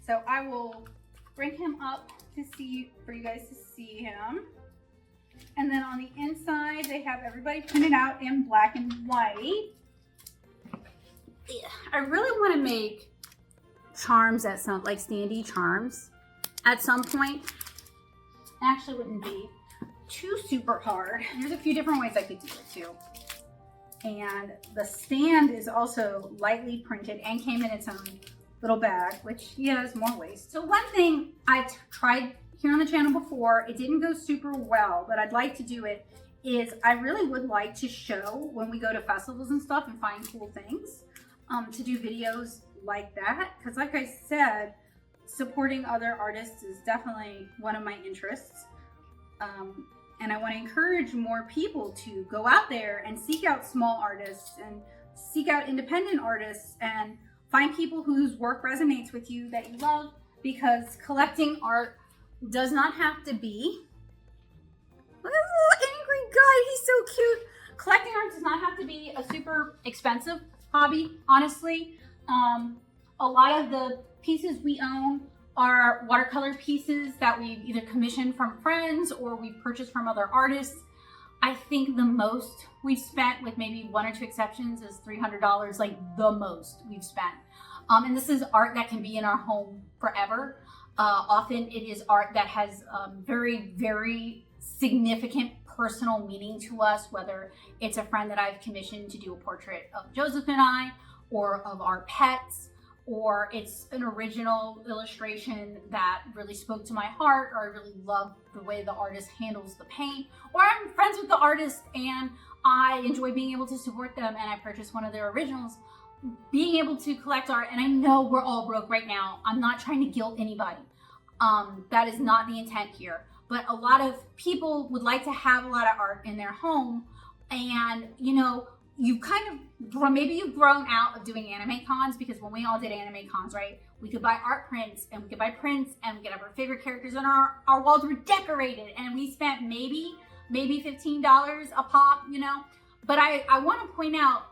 So I will bring him up for you guys to see him. And then on the inside, they have everybody printed out in black and white. I really want to make charms at some, like standee charms at some point. It actually wouldn't be too super hard. There's a few different ways I could do it too. And the stand is also lightly printed and came in its own little bag, which has more waste. So one thing I tried here on the channel before, it didn't go super well, but I'd like to do it, is I really would like to show when we go to festivals and stuff and find cool things, to do videos like that. Because like I said, supporting other artists is definitely one of my interests. And I want to encourage more people to go out there and seek out small artists and seek out independent artists and find people whose work resonates with you that you love, because collecting art does not have to be, look at this little angry guy, he's so cute. Collecting art does not have to be a super expensive hobby, honestly. A lot of the pieces we own are watercolor pieces that we've either commissioned from friends or we've purchased from other artists. I think the most we've spent, with maybe one or two exceptions, is $300, like the most we've spent. And this is art that can be in our home forever. Often it is art that has very, very significant personal meaning to us, whether it's a friend that I've commissioned to do a portrait of Joseph and I, or of our pets, or it's an original illustration that really spoke to my heart, or I really love the way the artist handles the paint, or I'm friends with the artist and I enjoy being able to support them and I purchased one of their originals. Being able to collect art, and I know we're all broke right now. I'm not trying to guilt anybody. That is not the intent here. But a lot of people would like to have a lot of art in their home, and you know, you kind of, maybe you've grown out of doing anime cons, because when we all did anime cons, right, we could buy art prints and we could buy prints and we could have our favorite characters, and our walls were decorated, and we spent maybe $15 a pop, you know. But I want to point out,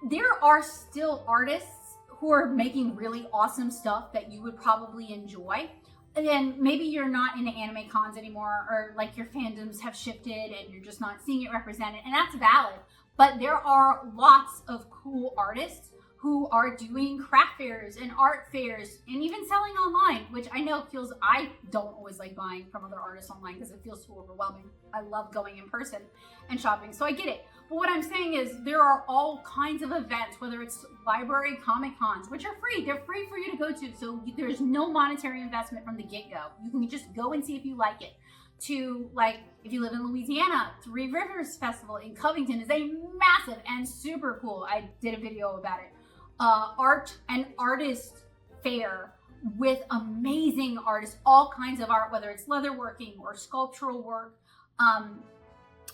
there are still artists who are making really awesome stuff that you would probably enjoy. And then maybe you're not into anime cons anymore, or like your fandoms have shifted and you're just not seeing it represented, and that's valid. But there are lots of cool artists who are doing craft fairs and art fairs and even selling online, which I know feels, I don't always like buying from other artists online because it feels too overwhelming. I love going in person and shopping, so I get it. But what I'm saying is there are all kinds of events, whether it's library comic cons, which are free. They're free for you to go to, so there's no monetary investment from the get-go. You can just go and see if you like it. To, like, if you live in Louisiana, Three Rivers Festival in Covington is a massive and super cool, I did a video about it, art and artist fair with amazing artists, all kinds of art, whether it's leatherworking or sculptural work.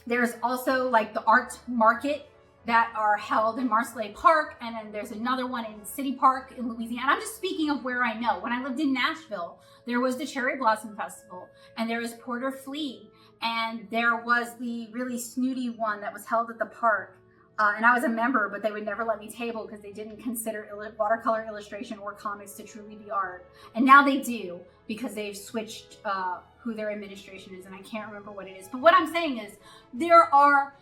There's also like the art market that are held in Marsley Park, and then there's another one in City Park in Louisiana. I'm just speaking of where I know. When I lived in Nashville, there was the Cherry Blossom Festival, and there was Porter Flea, and there was the really snooty one that was held at the park. And I was a member, but they would never let me table because they didn't consider watercolor illustration or comics to truly be art. And now they do, because they've switched who their administration is, and I can't remember what it is. But what I'm saying is there are,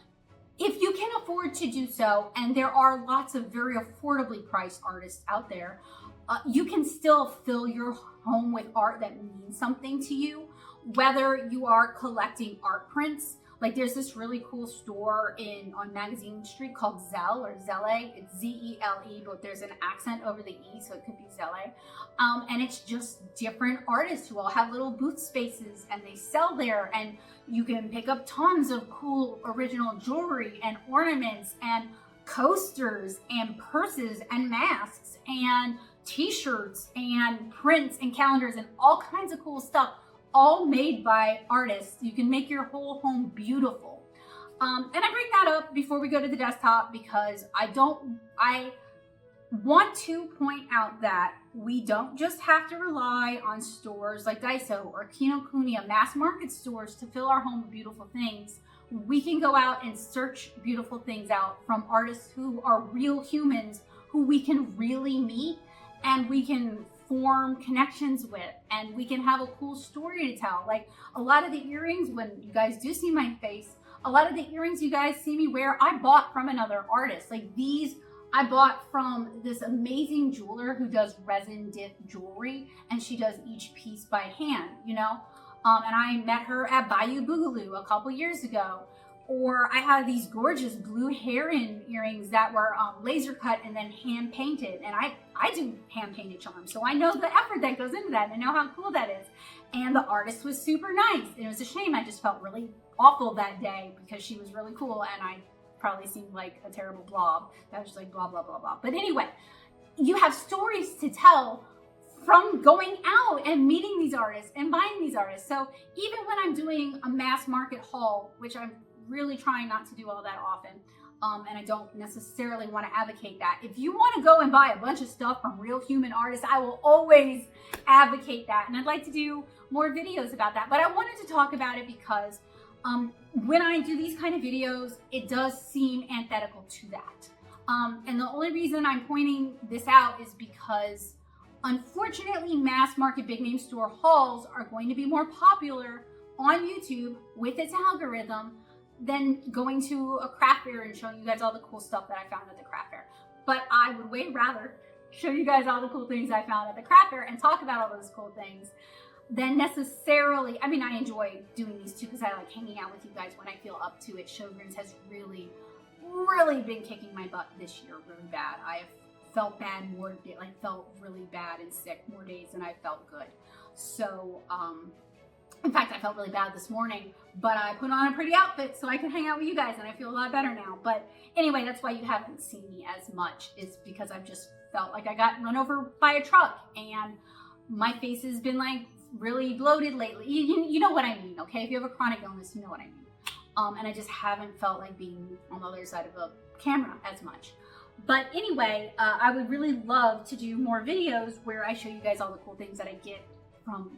if you can afford to do so, and there are lots of very affordably priced artists out there, you can still fill your home with art that means something to you, whether you are collecting art prints. Like there's this really cool store on Magazine Street called Zelle or Zelle. It's Z-E-L-E, but there's an accent over the E, so it could be Zelle. And it's just different artists who all have little booth spaces, and they sell there, and you can pick up tons of cool original jewelry and ornaments and coasters and purses and masks and t-shirts and prints and calendars and all kinds of cool stuff, all made by artists. You can make your whole home beautiful. And I bring that up before we go to the desktop because I want to point out that we don't just have to rely on stores like Daiso or Kinokuniya, mass market stores, to fill our home with beautiful things. We can go out and search beautiful things out from artists who are real humans who we can really meet and we can form connections with, and we can have a cool story to tell. Like a lot of the earrings, when you guys do see my face, a lot of the earrings you guys see me wear, I bought from another artist. Like these, I bought from this amazing jeweler who does resin dip jewelry, and she does each piece by hand, you know? And I met her at Bayou Boogaloo a couple years ago. Or I have these gorgeous blue heron earrings that were laser cut and then hand painted. And I do hand painted charms, so I know the effort that goes into that. And I know how cool that is. And the artist was super nice. And it was a shame, I just felt really awful that day because she was really cool and I probably seemed like a terrible blob. That was just like blah, blah, blah, blah. But anyway, you have stories to tell from going out and meeting these artists and buying these artists. So even when I'm doing a mass market haul, which I'm really trying not to do all that often, and I don't necessarily want to advocate that. If you want to go and buy a bunch of stuff from real human artists, I will always advocate that, and I'd like to do more videos about that. But I wanted to talk about it because when I do these kind of videos, it does seem antithetical to that. And the only reason I'm pointing this out is because unfortunately mass market big name store hauls are going to be more popular on YouTube with its algorithm than going to a craft fair and showing you guys all the cool stuff that I found at the craft fair. But I would way rather show you guys all the cool things I found at the craft fair and talk about all those cool things than necessarily, I mean, I enjoy doing these too because I like hanging out with you guys when I feel up to it. Showrooms has really been kicking my butt this year really bad. I have felt bad felt really bad and sick more days than I felt good. So, in fact, I felt really bad this morning, but I put on a pretty outfit so I can hang out with you guys and I feel a lot better now. But anyway, that's why you haven't seen me as much, is because I've just felt like I got run over by a truck and my face has been like really bloated lately. You know what I mean, okay? If you have a chronic illness, you know what I mean. And I just haven't felt like being on the other side of a camera as much. But anyway, I would really love to do more videos where I show you guys all the cool things that I get from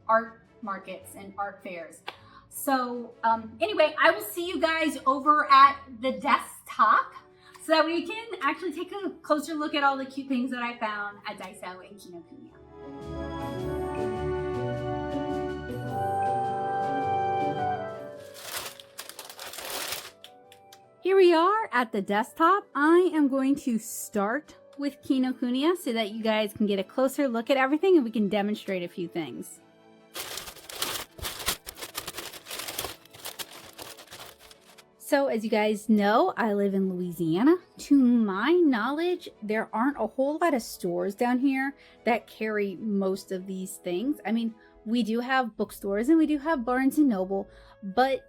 art markets and art fairs. So anyway, I will see you guys over at the desktop. so that we can actually take a closer look at all the cute things that I found at Daiso and Kinokuniya. Here we are at the desktop. I am going to start with Kinokuniya so that you guys can get a closer look at everything and we can demonstrate a few things. So as you guys know, I live in Louisiana. To my knowledge, there aren't a whole lot of stores down here that carry most of these things. I mean, we do have bookstores and we do have Barnes & Noble, but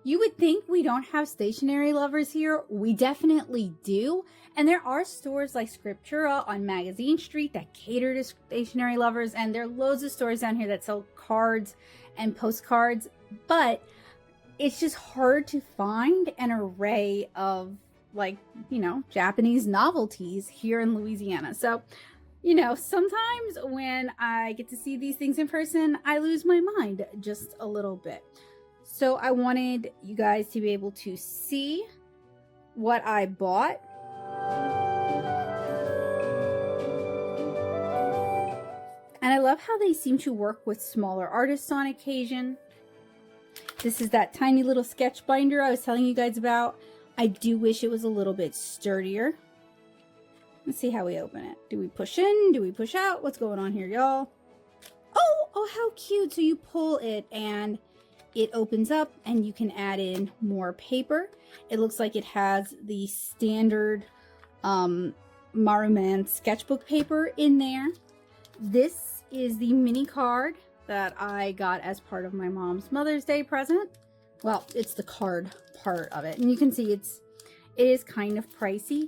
you would think we don't have stationery lovers here. We definitely do. And there are stores like Scriptura on Magazine Street that cater to stationery lovers. And there are loads of stores down here that sell cards and postcards. But it's just hard to find an array of, like, you know, Japanese novelties here in Louisiana. So, you know, sometimes when I get to see these things in person, I lose my mind just a little bit. So I wanted you guys to be able to see what I bought. And I love how they seem to work with smaller artists on occasion. This is that tiny little sketch binder I was telling you guys about. I do wish it was a little bit sturdier. Let's see how we open it. Do we push in? Do we push out? What's going on here, y'all? Oh, how cute. So you pull it and it opens up and you can add in more paper. It looks like it has the standard Maruman sketchbook paper in there. This is the mini card that I got as part of my mom's Mother's Day present. Well, it's the card part of it. And you can see it is kind of pricey.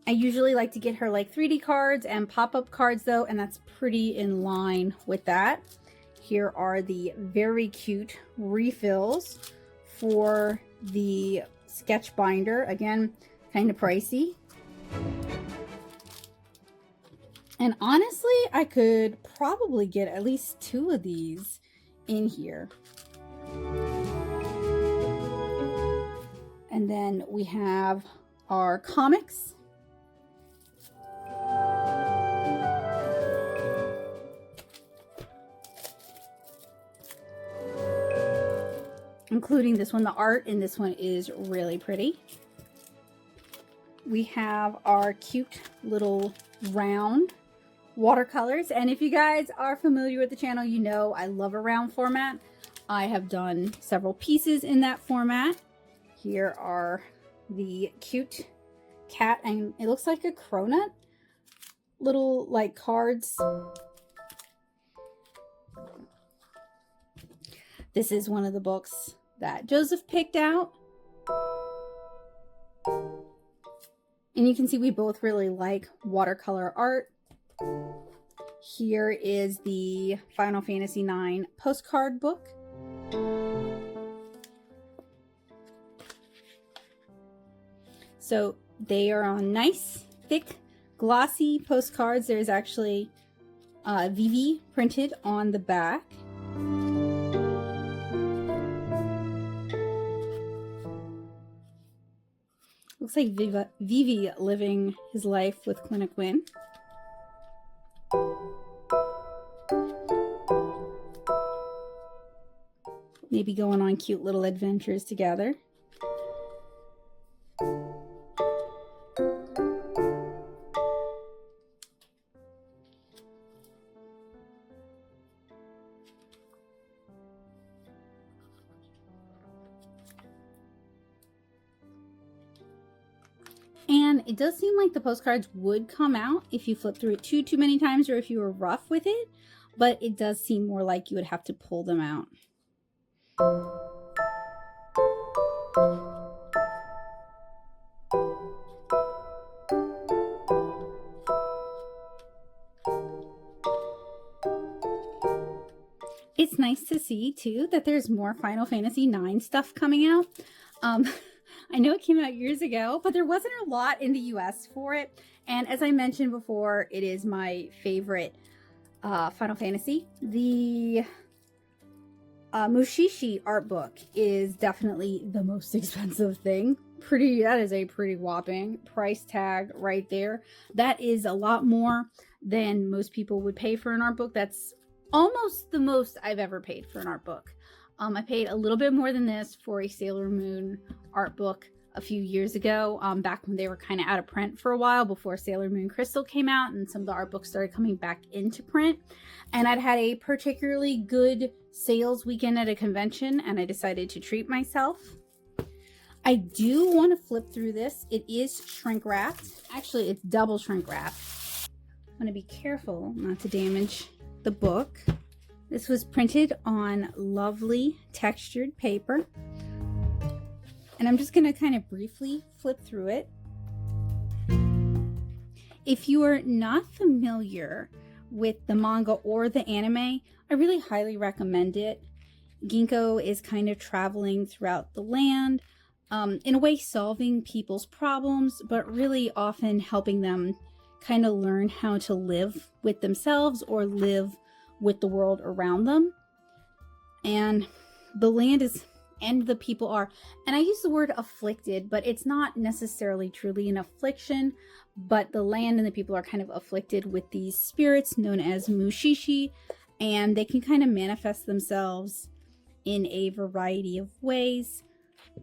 I usually like to get her like 3D cards and pop-up cards though, and that's pretty in line with that. Here are the very cute refills for the sketch binder. Again, kind of pricey. And honestly, I could probably get at least 2 of these in here. And then we have our comics. Including this one. The art in this one is really pretty. We have our cute little round watercolors. And if you guys are familiar with the channel, you know I love a round format. I have done several pieces in that format. Here are the cute cat, and it looks like a cronut. Little like cards. This is one of the books that Joseph picked out. And you can see we both really like watercolor art. Here is the Final Fantasy IX postcard book. So they are on nice, thick, glossy postcards. There's actually VV printed on the back. Looks like Vivi living his life with Kinokuniya. Maybe going on cute little adventures together. And it does seem like the postcards would come out if you flip through it too many times or if you were rough with it, but it does seem more like you would have to pull them out. It's nice to see too that there's more Final Fantasy IX stuff coming out. I know it came out years ago, but there wasn't a lot in the US for it. And as I mentioned before, it is my favorite Final Fantasy. The Mushishi art book is definitely the most expensive thing. That is a pretty whopping price tag right there. That is a lot more than most people would pay for an art book. That's almost the most I've ever paid for an art book. I paid a little bit more than this for a Sailor Moon art book a few years ago, back when they were kind of out of print for a while before Sailor Moon Crystal came out and some of the art books started coming back into print. And I'd had a particularly good sales weekend at a convention and I decided to treat myself. I do want to flip through this. It is shrink wrapped. Actually, it's double shrink wrapped. I'm going to be careful not to damage the book. This was printed on lovely textured paper. And I'm just going to kind of briefly flip through it. If you are not familiar with the manga or the anime, I really highly recommend it. Ginkgo is kind of traveling throughout the land, in a way solving people's problems, but really often helping them kind of learn how to live with themselves or live with the world around them. And the land is, and the people are, and I use the word afflicted, but it's not necessarily truly an affliction, but the land and the people are kind of afflicted with these spirits known as Mushishi, and they can kind of manifest themselves in a variety of ways.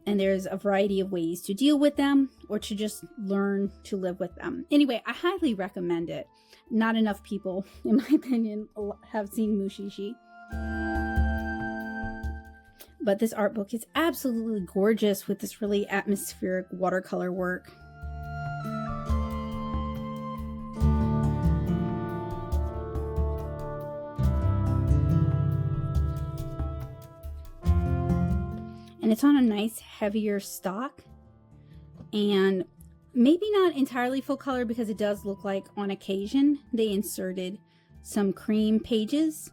And there's a variety of ways to deal with them or to just learn to live with them. Anyway, I highly recommend it. Not enough people, in my opinion, have seen Mushishi. But this art book is absolutely gorgeous with this really atmospheric watercolor work. And it's on a nice heavier stock, and maybe not entirely full color because it does look like on occasion they inserted some cream pages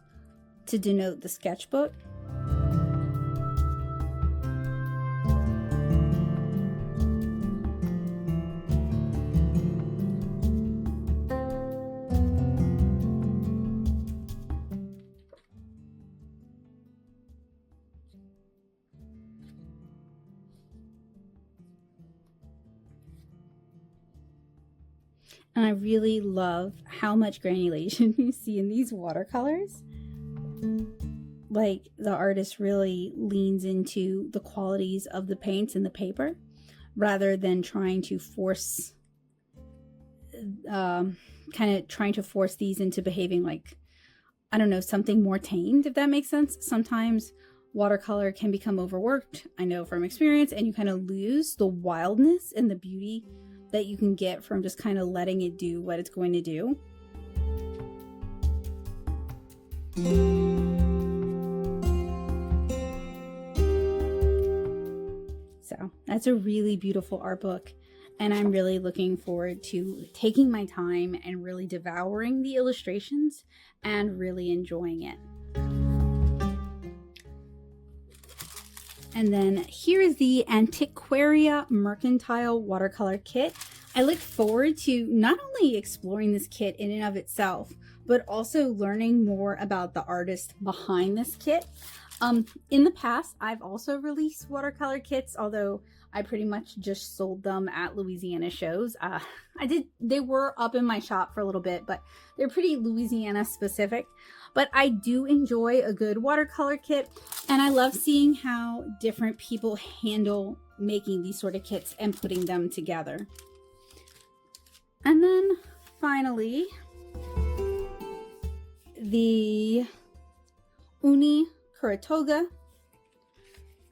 to denote the sketchbook. And I really love how much granulation you see in these watercolors. Like, the artist really leans into the qualities of the paints and the paper rather than trying to force, force these into behaving like, I don't know, something more tamed, if that makes sense. Sometimes watercolor can become overworked, I know from experience, and you kind of lose the wildness and the beauty that you can get from just kind of letting it do what it's going to do. So that's a really beautiful art book, and I'm really looking forward to taking my time and really devouring the illustrations and really enjoying it. And then here is the Antiquaria Mercantile Watercolor Kit. I look forward to not only exploring this kit in and of itself, but also learning more about the artist behind this kit. In the past, I've also released watercolor kits, although I pretty much just sold them at Louisiana shows. They were up in my shop for a little bit, but they're pretty Louisiana specific. But I do enjoy a good watercolor kit, and I love seeing how different people handle making these sort of kits and putting them together. And then finally, the Uni Kuratoga.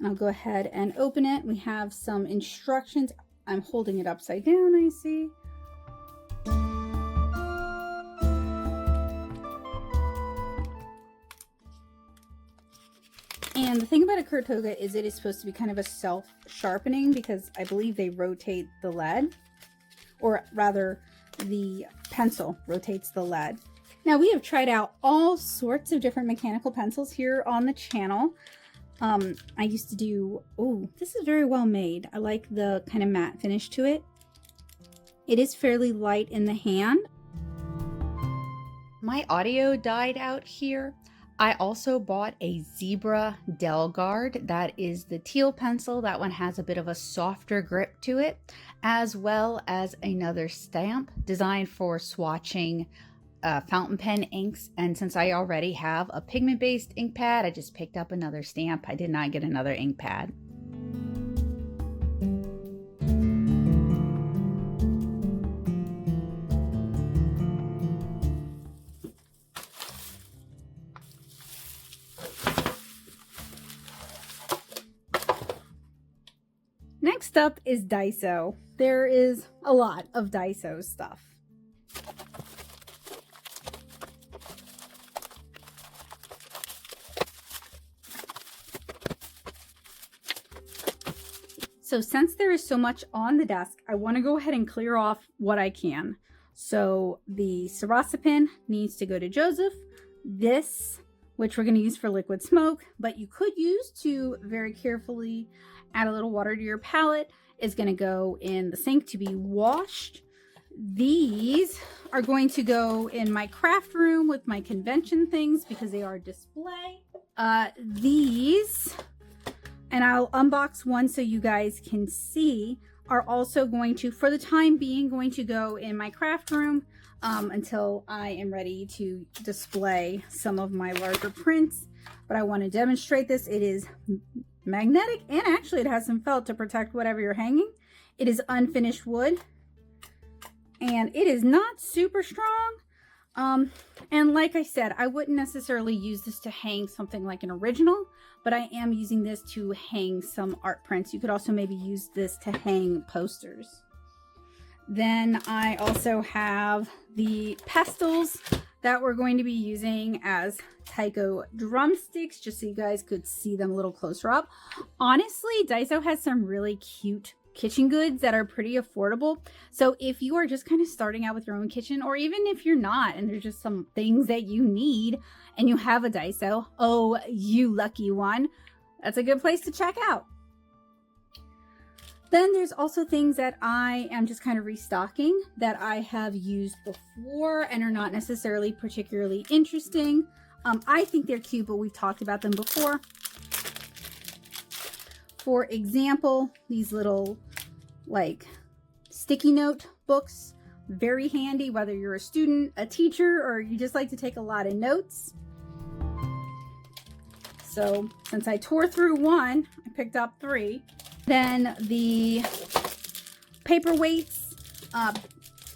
I'll go ahead and open it. We have some instructions. I'm holding it upside down, I see. And the thing about a Kuratoga is it is supposed to be kind of a self-sharpening because I believe they rotate the lead, or rather the pencil rotates the lead. Now, we have tried out all sorts of different mechanical pencils here on the channel. I used to do, oh, this is very well made. I like the kind of matte finish to it. It is fairly light in the hand. My audio died out here. I also bought a Zebra Del Guard. That is the teal pencil. That one has a bit of a softer grip to it, as well as another stamp designed for swatching fountain pen inks. And since I already have a pigment-based ink pad, I just picked up another stamp. I did not get another ink pad. Next up is Daiso. There is a lot of Daiso stuff. So since there is so much on the desk, I want to go ahead and clear off what I can. So the Sarasa needs to go to Joseph. This, which we're going to use for liquid smoke, but you could use to very carefully add a little water to your palette, is going to go in the sink to be washed. These are going to go in my craft room with my convention things because they are display. These, and I'll unbox one so you guys can see, are also going to, for the time being, going to go in my craft room until I am ready to display some of my larger prints. But I want to demonstrate this. It is magnetic, and actually it has some felt to protect whatever you're hanging. It is unfinished wood, and it is not super strong. And like I said, I wouldn't necessarily use this to hang something like an original, but I am using this to hang some art prints. You could also maybe use this to hang posters. Then I also have the pestles that we're going to be using as taiko drumsticks, just so you guys could see them a little closer up. Honestly, Daiso has some really cute kitchen goods that are pretty affordable. So if you are just kind of starting out with your own kitchen, or even if you're not and there's just some things that you need and you have a Daiso, oh, you lucky one, that's a good place to check out. Then there's also things that I am just kind of restocking that I have used before and are not necessarily particularly interesting. I think they're cute, but we've talked about them before. For example, these little like sticky note books, very handy whether you're a student, a teacher, or you just like to take a lot of notes. So since I tore through one, I picked up 3. Then the paperweights.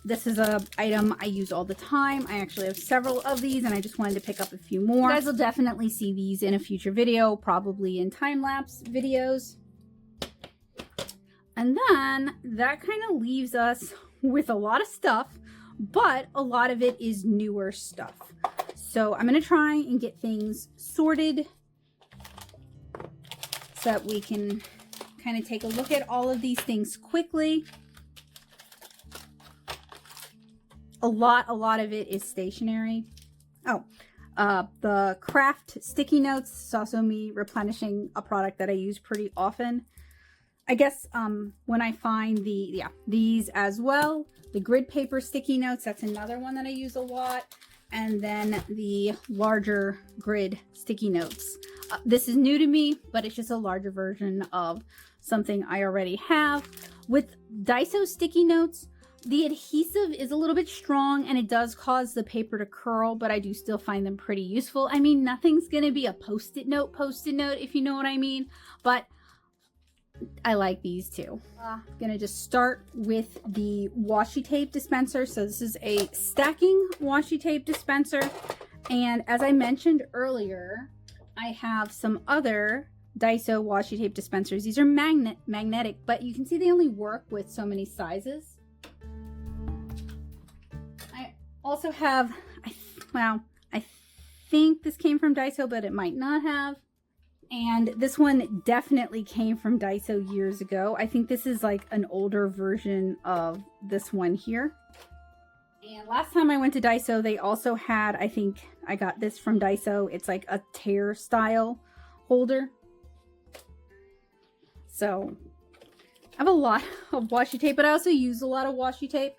This is an item I use all the time. I actually have several of these, and I just wanted to pick up a few more. You guys will definitely see these in a future video, probably in time-lapse videos. And then that kind of leaves us with a lot of stuff, but a lot of it is newer stuff. So I'm going to try and get things sorted so that we can kind of take a look at all of these things quickly. A lot of it is stationery. Oh, the craft sticky notes is also me replenishing a product that I use pretty often. I guess when I find these as well, the grid paper sticky notes, that's another one that I use a lot. And then the larger grid sticky notes. This is new to me, but it's just a larger version of something I already have. With Daiso sticky notes, the adhesive is a little bit strong and it does cause the paper to curl, but I do still find them pretty useful. I mean, nothing's gonna be a post-it note, if you know what I mean, but I like these too. I'm gonna just start with the washi tape dispenser. So this is a stacking washi tape dispenser. And as I mentioned earlier, I have some other Daiso washi tape dispensers. These are magnetic, but you can see they only work with so many sizes. I also have, I think this came from Daiso, but it might not have. And this one definitely came from Daiso years ago. I think this is like an older version of this one here. And last time I went to Daiso, they also had, I think I got this from Daiso. It's like a tear style holder. So I have a lot of washi tape, but I also use a lot of washi tape.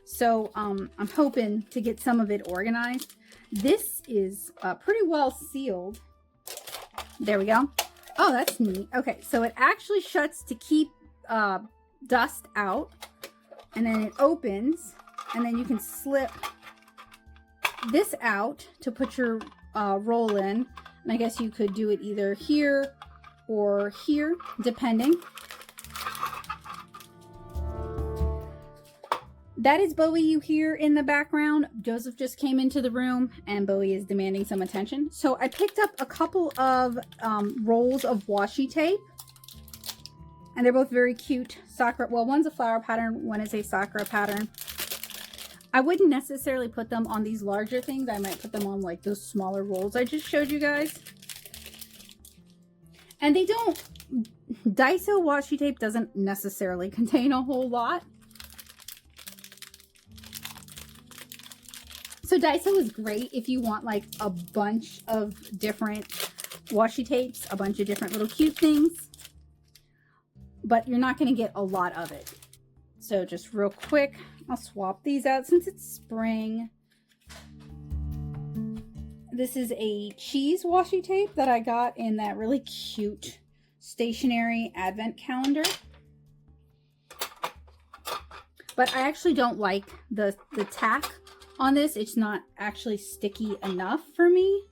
So I'm hoping to get some of it organized. This is pretty well sealed. There we go. Oh, that's neat. Okay, so it actually shuts to keep dust out, and then it opens, and then you can slip this out to put your roll in. And I guess you could do it either here or here, depending. That is Bowie you hear in the background. Joseph just came into the room and Bowie is demanding some attention. So I picked up a couple of rolls of washi tape. And they're both very cute. Sakura, well, one's a flower pattern, one is a sakura pattern. I wouldn't necessarily put them on these larger things. I might put them on like those smaller rolls I just showed you guys. And they don't, Daiso washi tape doesn't necessarily contain a whole lot. So Daiso is great if you want like a bunch of different washi tapes, a bunch of different little cute things, but you're not going to get a lot of it. So just real quick, I'll swap these out since it's spring. This is a cheese washi tape that I got in that really cute stationery advent calendar. But I actually don't like the tack on this. It's not actually sticky enough for me.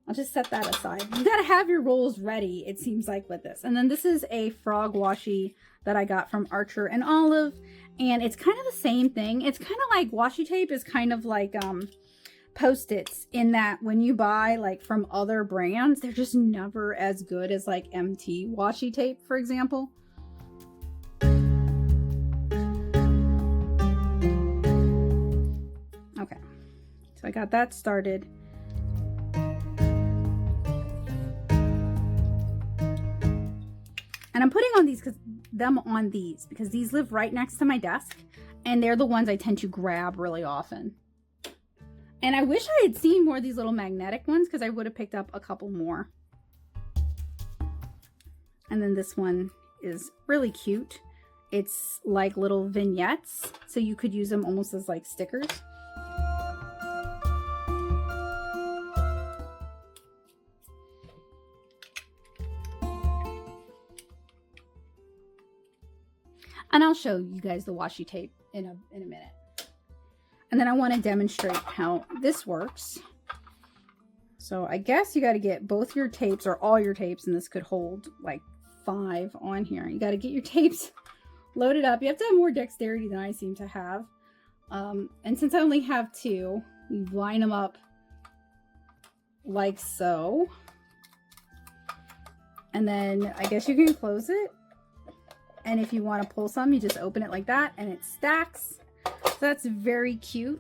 I'll just set that aside. You gotta have your rolls ready, it seems like, with this. And then this is a frog washi that I got from Archer and Olive, and it's kind of the same thing. It's kind of like washi tape is kind of like Post-its, in that when you buy like from other brands, they're just never as good as like MT washi tape, for example. Okay, so I got that started. And I'm putting on them on these because these live right next to my desk, and they're the ones I tend to grab really often. And I wish I had seen more of these little magnetic ones because I would have picked up a couple more. And then this one is really cute. It's like little vignettes, so you could use them almost as like stickers. And I'll show you guys the washi tape in a minute. And then I want to demonstrate how this works. So I guess you got to get both your tapes, or all your tapes, and this could hold like 5 on here. You got to get your tapes loaded up. You have to have more dexterity than I seem to have. And since I only have 2, you line them up like so. And then I guess you can close it. And if you want to pull some, you just open it like that and it stacks. So that's very cute.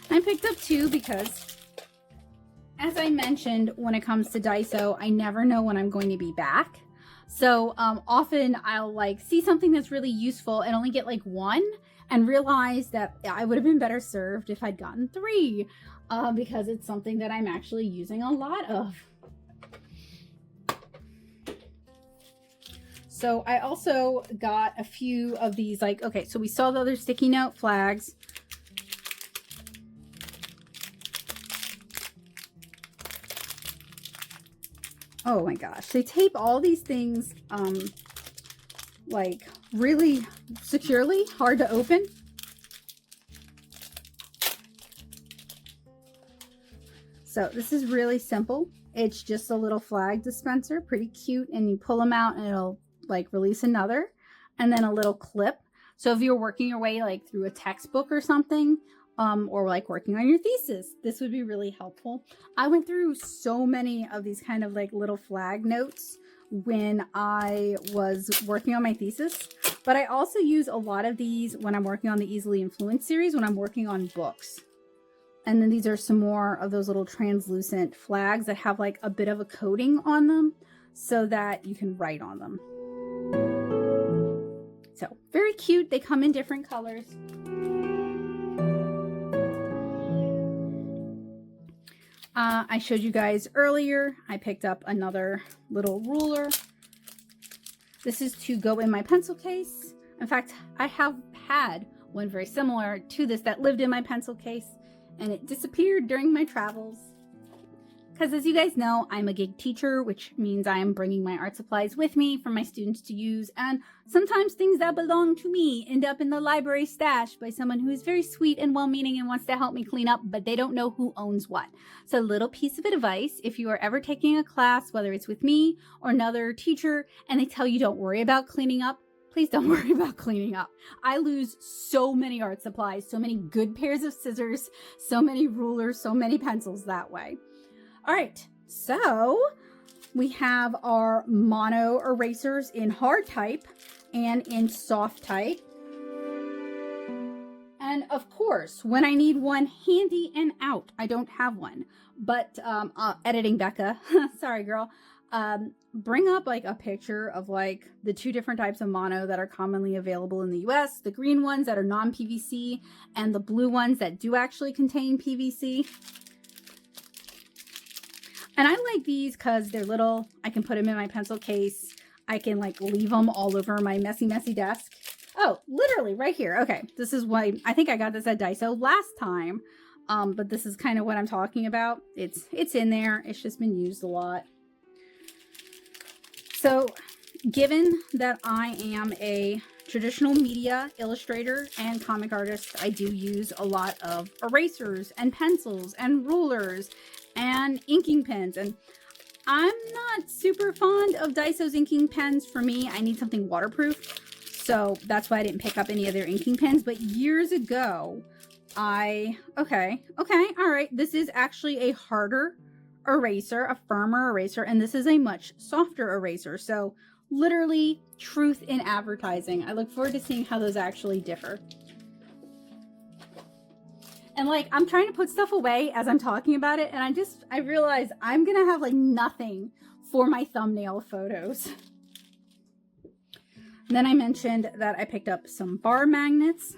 I picked up 2 because, as I mentioned, when it comes to Daiso, I never know when I'm going to be back. So often I'll like see something that's really useful and only get like 1 and realize that I would have been better served if I'd gotten 3 because it's something that I'm actually using a lot of. So I also got a few of these, like, okay, so we saw the other sticky note flags. Oh my gosh, they tape all these things like really securely, hard to open. So this is really simple. It's just a little flag dispenser, pretty cute, and you pull them out and it'll like release another, and then a little clip. So if you're working your way like through a textbook or something, or like working on your thesis, this would be really helpful. I went through so many of these kind of like little flag notes when I was working on my thesis, but I also use a lot of these when I'm working on the Easily Influenced series, when I'm working on books. And then these are some more of those little translucent flags that have like a bit of a coating on them so that you can write on them. So very cute. They come in different colors. I showed you guys earlier, I picked up another little ruler. This is to go in my pencil case. In fact, I have had one very similar to this that lived in my pencil case, and it disappeared during my travels. Because as you guys know, I'm a gig teacher, which means I am bringing my art supplies with me for my students to use, and sometimes things that belong to me end up in the library stash by someone who is very sweet and well-meaning and wants to help me clean up, but they don't know who owns what. So a little piece of advice: if you are ever taking a class, whether it's with me or another teacher, and they tell you don't worry about cleaning up, please don't worry about cleaning up. I lose so many art supplies, so many good pairs of scissors, so many rulers, so many pencils that way. All right, so we have our mono erasers in hard type and in soft type. And of course, when I need one handy and out, I don't have one, but editing Becca, sorry girl, bring up like a picture of like the two different types of mono that are commonly available in the US, the green ones that are non-PVC and the blue ones that do actually contain PVC. And I like these because they're little. I can put them in my pencil case. I can like leave them all over my messy desk. Oh, literally right here. Okay, this is why I think I got this at Daiso last time. But this is kind of what I'm talking about. It's in there. It's just been used a lot. So given that I am a traditional media illustrator and comic artist, I do use a lot of erasers and pencils and rulers and inking pens, and I'm not super fond of Daiso's inking pens. For me, I need something waterproof, so that's why I didn't pick up any of their inking pens. But years ago, okay, all right, this is actually a harder eraser, a firmer eraser, and this is a much softer eraser. So literally truth in advertising. I look forward to seeing how those actually differ. And like, I'm trying to put stuff away as I'm talking about it, and I realize I'm gonna have like nothing for my thumbnail photos. And then I mentioned that I picked up some bar magnets.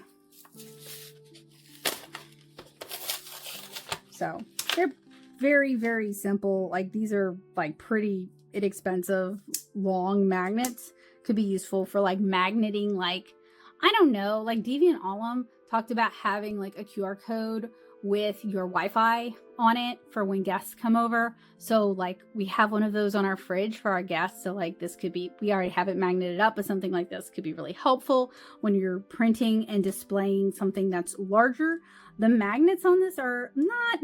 So they're very, very simple. Like, these are like pretty inexpensive long magnets. Could be useful for like magneting, like, I don't know, like DeviantAlum talked about having like a QR code with your Wi-Fi on it for when guests come over. So like, we have one of those on our fridge for our guests. So like, this could be, we already have it magneted up, but something like this could be really helpful when you're printing and displaying something that's larger. The magnets on this are not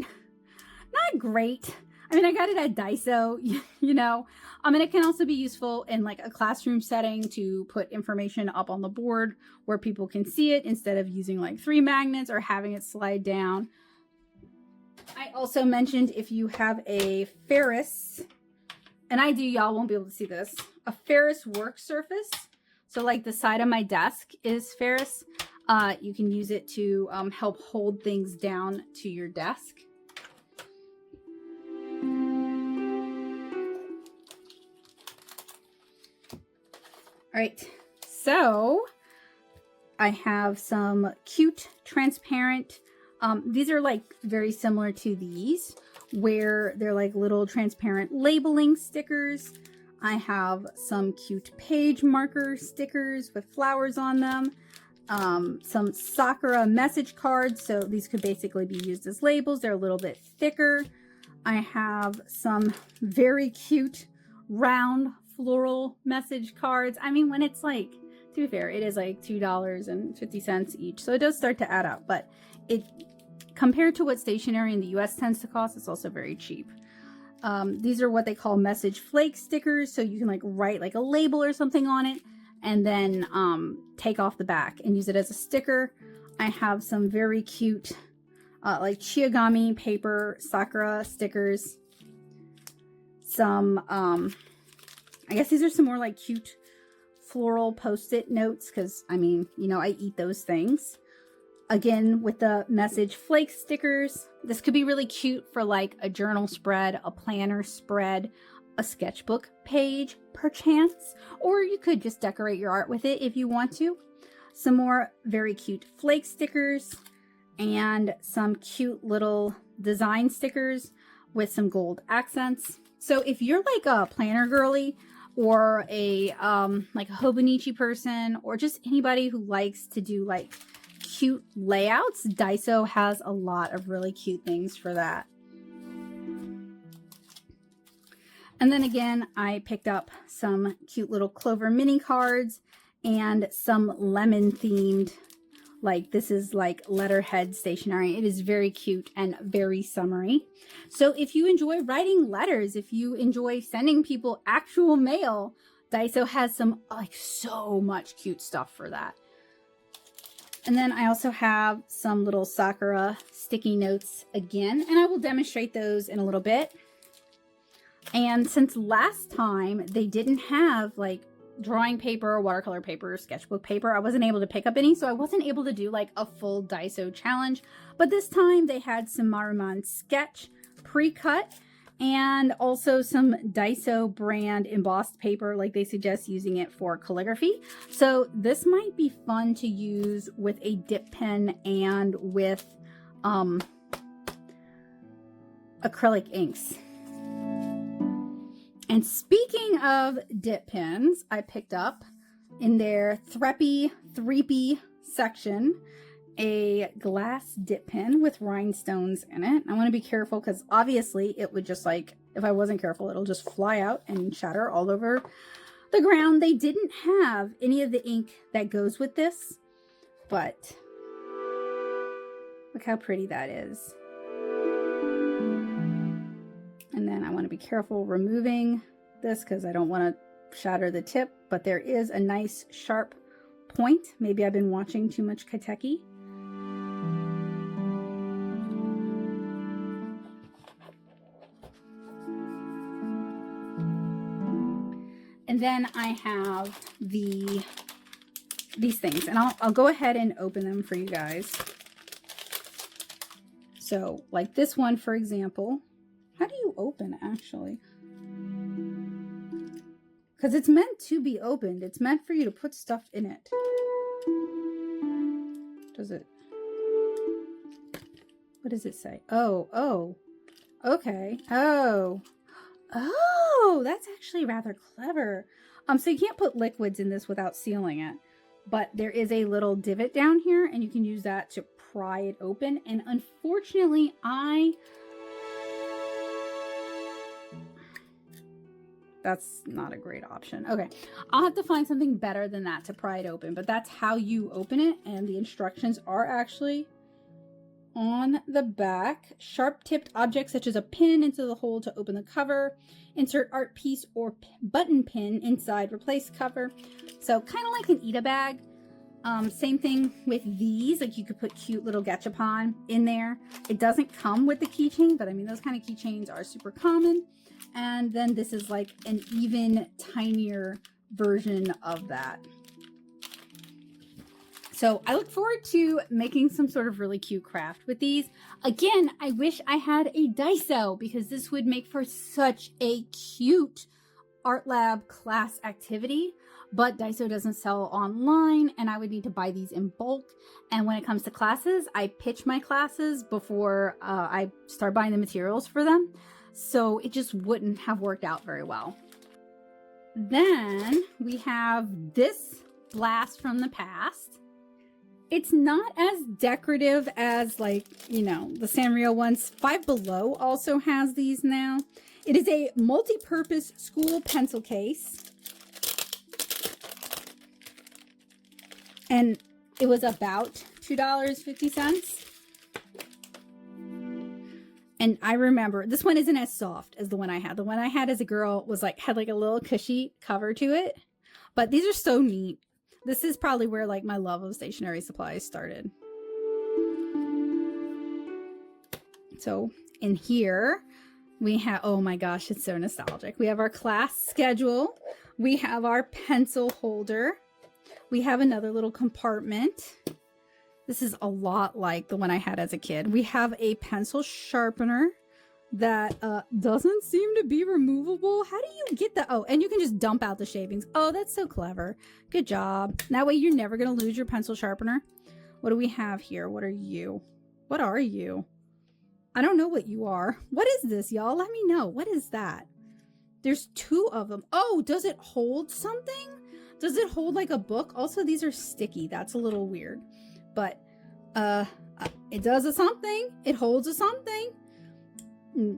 great. I mean, I got it at Daiso, you know. And it can also be useful in like a classroom setting to put information up on the board where people can see it instead of using like 3 magnets or having it slide down. I also mentioned if you have a Ferris, and I do, y'all won't be able to see this, a Ferris work surface. So like the side of my desk is Ferris. You can use it to help hold things down to your desk. All right, so I have some cute transparent, these are like very similar to these, where they're like little transparent labeling stickers. I have some cute page marker stickers with flowers on them, some Sakura message cards, so these could basically be used as labels. They're a little bit thicker. I have some very cute round floral message cards. I mean, when it's like, to be fair, it is like $2.50 each, so it does start to add up, but it, compared to what stationery in the US tends to cost, it's also very cheap. These are what they call message flake stickers, so you can like write like a label or something on it and then take off the back and use it as a sticker. I have some very cute like Chiagami paper Sakura stickers. Some I guess these are some more like cute floral post-it notes, because I mean, you know, I eat those things. Again, with the message flake stickers, this could be really cute for like a journal spread, a planner spread, a sketchbook page, perchance, or you could just decorate your art with it if you want to. Some more very cute flake stickers and some cute little design stickers with some gold accents. So if you're like a planner girly, or a like a Hobonichi person, or just anybody who likes to do like cute layouts, Daiso has a lot of really cute things for that. And then again, I picked up some cute little Clover mini cards and some lemon themed, like this is like letterhead stationery. It is very cute and very summery. So if you enjoy writing letters, if you enjoy sending people actual mail, Daiso has some like so much cute stuff for that. And then I also have some little Sakura sticky notes again, and I will demonstrate those in a little bit. And since last time they didn't have like drawing paper, watercolor paper, sketchbook paper, I wasn't able to pick up any, so I wasn't able to do like a full Daiso challenge. But this time they had some Maruman sketch pre-cut and also some Daiso brand embossed paper, like they suggest using it for calligraphy. So this might be fun to use with a dip pen and with acrylic inks. And speaking of dip pens, I picked up in their Threepy section a glass dip pen with rhinestones in it. I want to be careful because obviously it would just like, if I wasn't careful, it'll just fly out and shatter all over the ground. They didn't have any of the ink that goes with this, but look how pretty that is. And then I want to be careful removing this because I don't want to shatter the tip, but there is a nice sharp point. Maybe I've been watching too much Kateki. And then I have these things, and I'll go ahead and open them for you guys. So like this one, for example. How do you open actually? Because it's meant to be opened. It's meant for you to put stuff in it. Does it? What does it say? Oh, okay. Oh, that's actually rather clever. So you can't put liquids in this without sealing it, but there is a little divot down here and you can use that to pry it open. And unfortunately, that's not a great option. Okay, I'll have to find something better than that to pry it open, but that's how you open it, and the instructions are actually on the back. Sharp tipped objects such as a pin into the hole to open the cover. Insert art piece or button pin inside, replace cover. So kind of like an Ita bag. Same thing with these, like you could put cute little gachapon in there. It doesn't come with the keychain, but I mean those kind of keychains are super common. And then this is like an even tinier version of that. So I look forward to making some sort of really cute craft with these. Again, I wish I had a Daiso because this would make for such a cute art lab class activity. But Daiso doesn't sell online and I would need to buy these in bulk. And when it comes to classes, I pitch my classes before I start buying the materials for them. So it just wouldn't have worked out very well. Then we have this blast from the past. It's not as decorative as like, you know, the Sanrio ones. Five Below also has these now. It is a multi-purpose school pencil case. And it was about $2.50. And I remember, this one isn't as soft as the one I had. The one I had as a girl was like, had like a little cushy cover to it. But these are so neat. This is probably where like my love of stationery supplies started. So in here we have, oh my gosh, it's so nostalgic. We have our class schedule. We have our pencil holder. We have another little compartment. This is a lot like the one I had as a kid. We have a pencil sharpener that doesn't seem to be removable. How do you get that? Oh, and you can just dump out the shavings. Oh, that's so clever. Good job. That way you're never going to lose your pencil sharpener. What do we have here? What are you? What are you? I don't know what you are. What is this, y'all? Let me know. What is that? There's 2 of them. Oh, does it hold something? Does it hold like a book? Also, these are sticky. That's a little weird. But it does a something. It holds a something.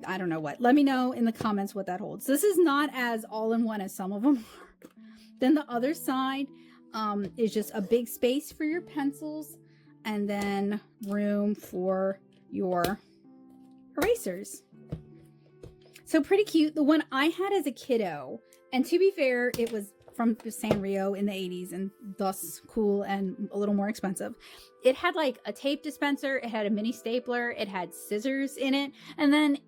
I don't know what. Let me know in the comments what that holds. This is not as all-in-one as some of them are. Then the other side is just a big space for your pencils and then room for your erasers. So pretty cute. The one I had as a kiddo, and to be fair, it was from Sanrio in the 80s and thus cool and a little more expensive. It had like a tape dispenser, it had a mini stapler, it had scissors in it, and then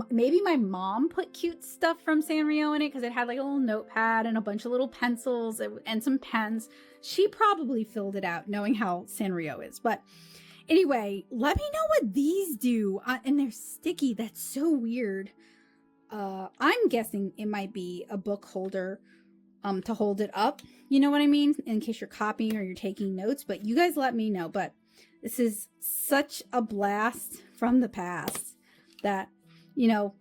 maybe my mom put cute stuff from Sanrio in it because it had like a little notepad and a bunch of little pencils and some pens. She probably filled it out knowing how Sanrio is. But anyway, let me know what these do. And they're sticky. That's so weird. I'm guessing it might be a book holder to hold it up. You know what I mean? In case you're copying or you're taking notes. But you guys let me know. But this is such a blast from the past that, you know,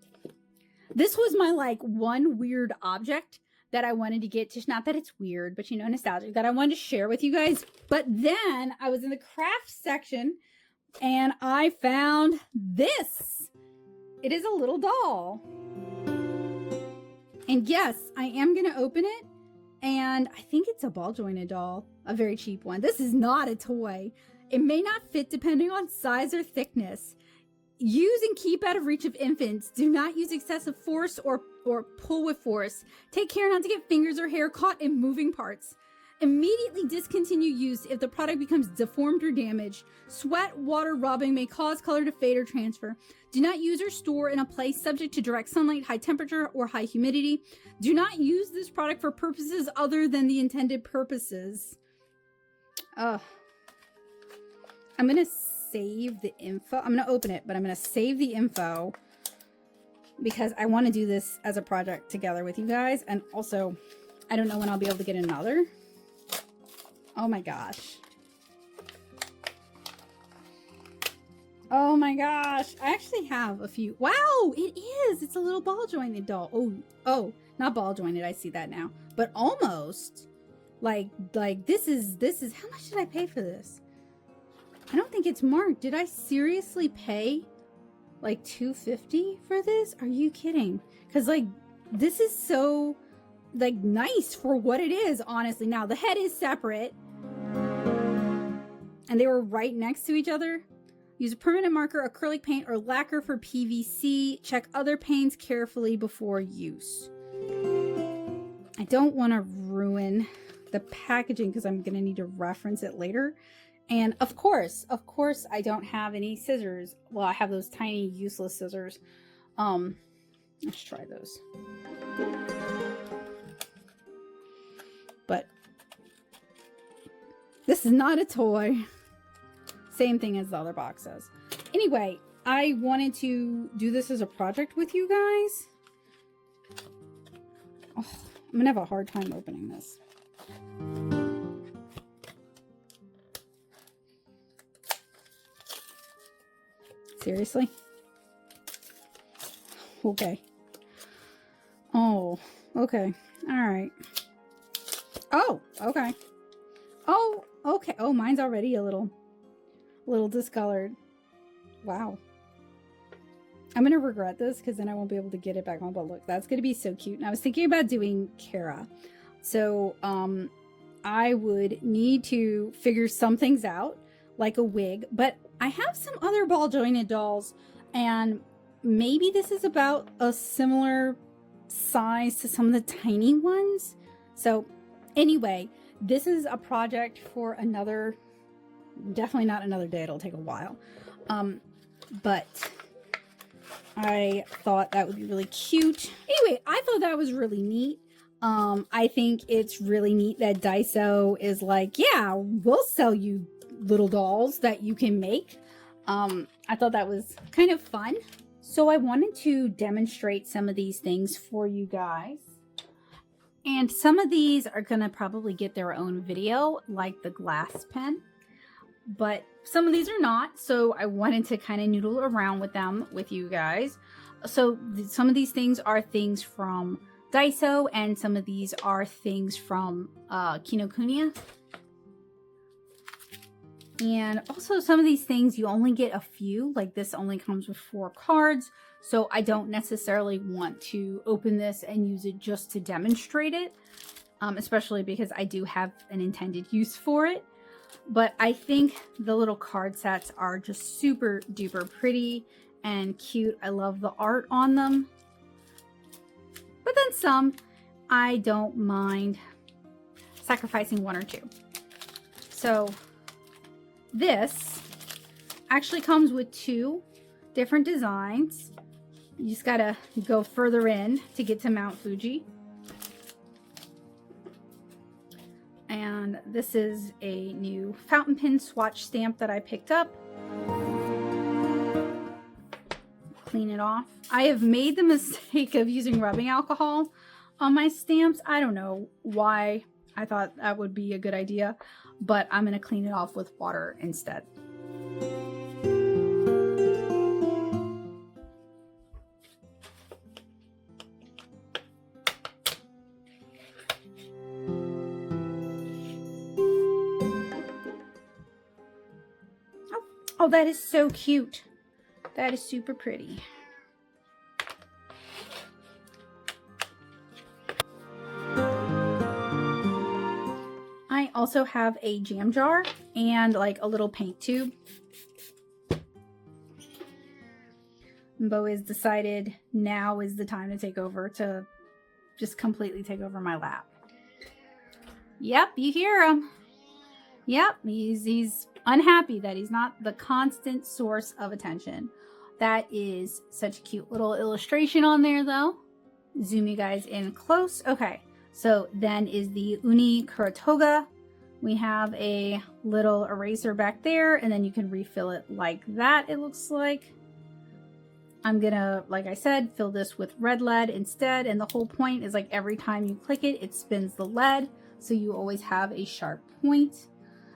this was my like one weird object that I wanted to get to, not that it's weird, but you know, nostalgic, that I wanted to share with you guys. But then I was in the craft section and I found this. It is a little doll. And yes, I am going to open it. And I think it's a ball jointed doll, a very cheap one. This is not a toy. It may not fit depending on size or thickness. Use and keep out of reach of infants. Do not use excessive force or pull with force. Take care not to get fingers or hair caught in moving parts. Immediately discontinue use if the product becomes deformed or damaged. Sweat, water, rubbing may cause color to fade or transfer. Do not use or store in a place subject to direct sunlight, high temperature, or high humidity. Do not use this product for purposes other than the intended purposes. I'm going to save the info. I'm going to open it, but I'm going to save the info because I want to do this as a project together with you guys. And also, I don't know when I'll be able to get another. Oh my gosh. Oh my gosh. I actually have a few. Wow, it is. It's a little ball jointed doll. Oh, not ball jointed. I see that now. But almost like this is how much did I pay for this? I don't think it's marked. Did I seriously pay like $2.50 for this? Are you kidding? Because like this is so like nice for what it is, honestly. Now the head is separate and they were right next to each other. Use a permanent marker, acrylic paint, or lacquer for PVC. Check other paints carefully before use. I don't want to ruin the packaging because I'm going to need to reference it later. And of course, I don't have any scissors. Well, I have those tiny useless scissors. Let's try those. But this is not a toy. Same thing as the other box says. Anyway, I wanted to do this as a project with you guys. Oh, I'm gonna have a hard time opening this. Seriously? Okay. Oh, okay. All right. Oh, okay. Oh, okay. Oh, mine's already a little discolored. Wow. I'm going to regret this because then I won't be able to get it back on. But look, that's going to be so cute. And I was thinking about doing Kara. So, I would need to figure some things out, like a wig. But I have some other ball jointed dolls. And maybe this is about a similar size to some of the tiny ones. So, anyway, this is a project for another, definitely not another day. It'll take a while. But I thought that would be really cute. Anyway, I thought that was really neat. I think it's really neat that Daiso is like, yeah, we'll sell you little dolls that you can make. I thought that was kind of fun. So I wanted to demonstrate some of these things for you guys. And some of these are going to probably get their own video, like the glass pen. But some of these are not, so I wanted to kind of noodle around with them with you guys. So some of these things are things from Daiso, and some of these are things from Kinokuniya. And also some of these things you only get a few, like this only comes with 4 cards, so I don't necessarily want to open this and use it just to demonstrate it, especially because I do have an intended use for it. But I think the little card sets are just super duper pretty and cute. I love the art on them. But then some, I don't mind sacrificing 1 or 2. So this actually comes with 2 different designs. You just gotta go further in to get to Mount Fuji. And this is a new fountain pen swatch stamp that I picked up. Clean it off. I have made the mistake of using rubbing alcohol on my stamps. I don't know why I thought that would be a good idea, but I'm going to clean it off with water instead. Oh, that is so cute. That is super pretty. I also have a jam jar and like a little paint tube. Bo has decided now is the time to take over, to just completely take over my lap. Yep, you hear him. Yep, he's unhappy that he's not the constant source of attention. That is such a cute little illustration on there though. Zoom you guys in close. Okay, so then is the Uni Kuratoga. We have a little eraser back there, and then you can refill it like that, it looks like. I'm gonna, like I said, fill this with red lead instead, and the whole point is like every time you click it, it spins the lead, so you always have a sharp point.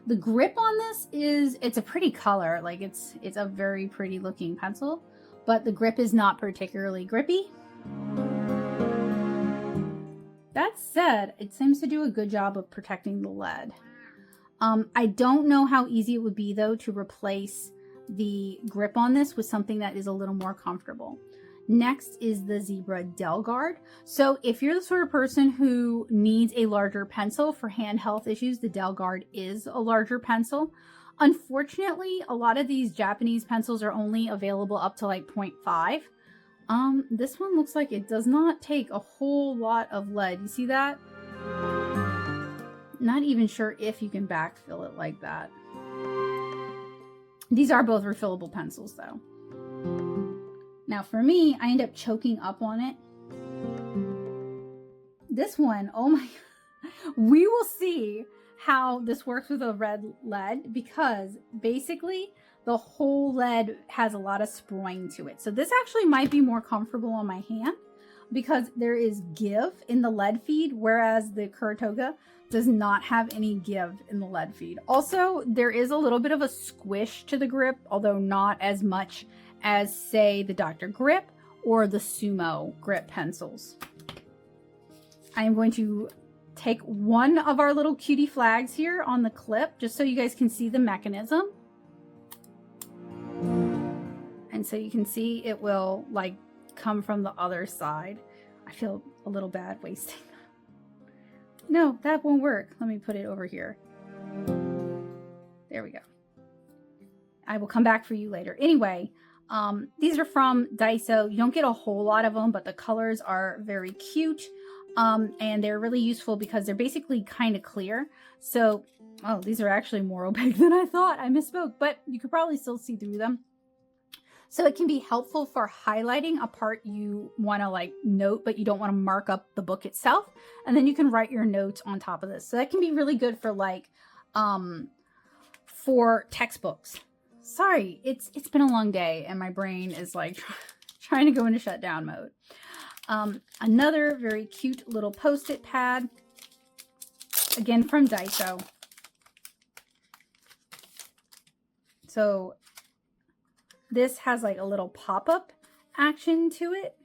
The grip on this is, it's a pretty color, like it's a very pretty looking pencil, but the grip is not particularly grippy. That said, it seems to do a good job of protecting the lead. I don't know how easy it would be though to replace the grip on this with something that is a little more comfortable. Next is the Zebra Del Guard. So if you're the sort of person who needs a larger pencil for hand health issues, the Del Guard is a larger pencil. Unfortunately, a lot of these Japanese pencils are only available up to like 0.5. This one looks like it does not take a whole lot of lead. You see that? Not even sure if you can backfill it like that. These are both refillable pencils though. Now for me, I end up choking up on it. This one, oh my, we will see how this works with a red lead, because basically the whole lead has a lot of sproing to it. So this actually might be more comfortable on my hand because there is give in the lead feed, whereas the Kuratoga does not have any give in the lead feed. Also, there is a little bit of a squish to the grip, although not as much as, say, the Dr. Grip or the Sumo grip pencils. I am going to take one of our little cutie flags here on the clip, just so you guys can see the mechanism. And so you can see it will like come from the other side. I feel a little bad wasting that. No, that won't work. Let me put it over here. There we go. I will come back for you later. Anyway, these are from Daiso. You don't get a whole lot of them, but the colors are very cute. And they're really useful because they're basically kind of clear. So, oh, these are actually more opaque than I thought. I misspoke, but you could probably still see through them. So it can be helpful for highlighting a part you want to like note, but you don't want to mark up the book itself. And then you can write your notes on top of this. So that can be really good for like, for textbooks. Sorry, it's been a long day and my brain is like trying to go into shutdown mode. Another very cute little Post-it pad, again from Daiso. So this has like a little pop-up action to it.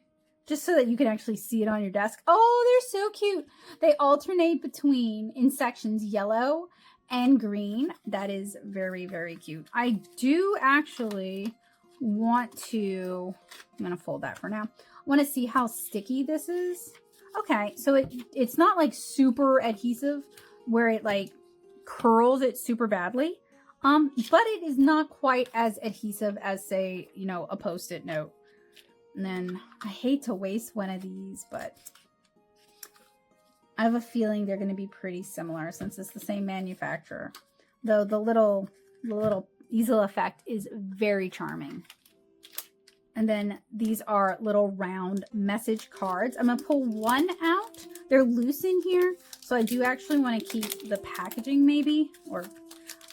just so that you can actually see it on your desk. Oh, they're so cute. They alternate between, in sections, yellow and green. That is very, very cute. I do actually want to, I'm going to fold that for now. I want to see how sticky this is. Okay, so it's not like super adhesive where it like curls it super badly. But it is not quite as adhesive as, say, you know, a Post-it note. And then I hate to waste one of these, but I have a feeling they're going to be pretty similar since it's the same manufacturer. Though the little easel effect is very charming. And then these are little round message cards. I'm going to pull one out. They're loose in here, so I do actually want to keep the packaging maybe, or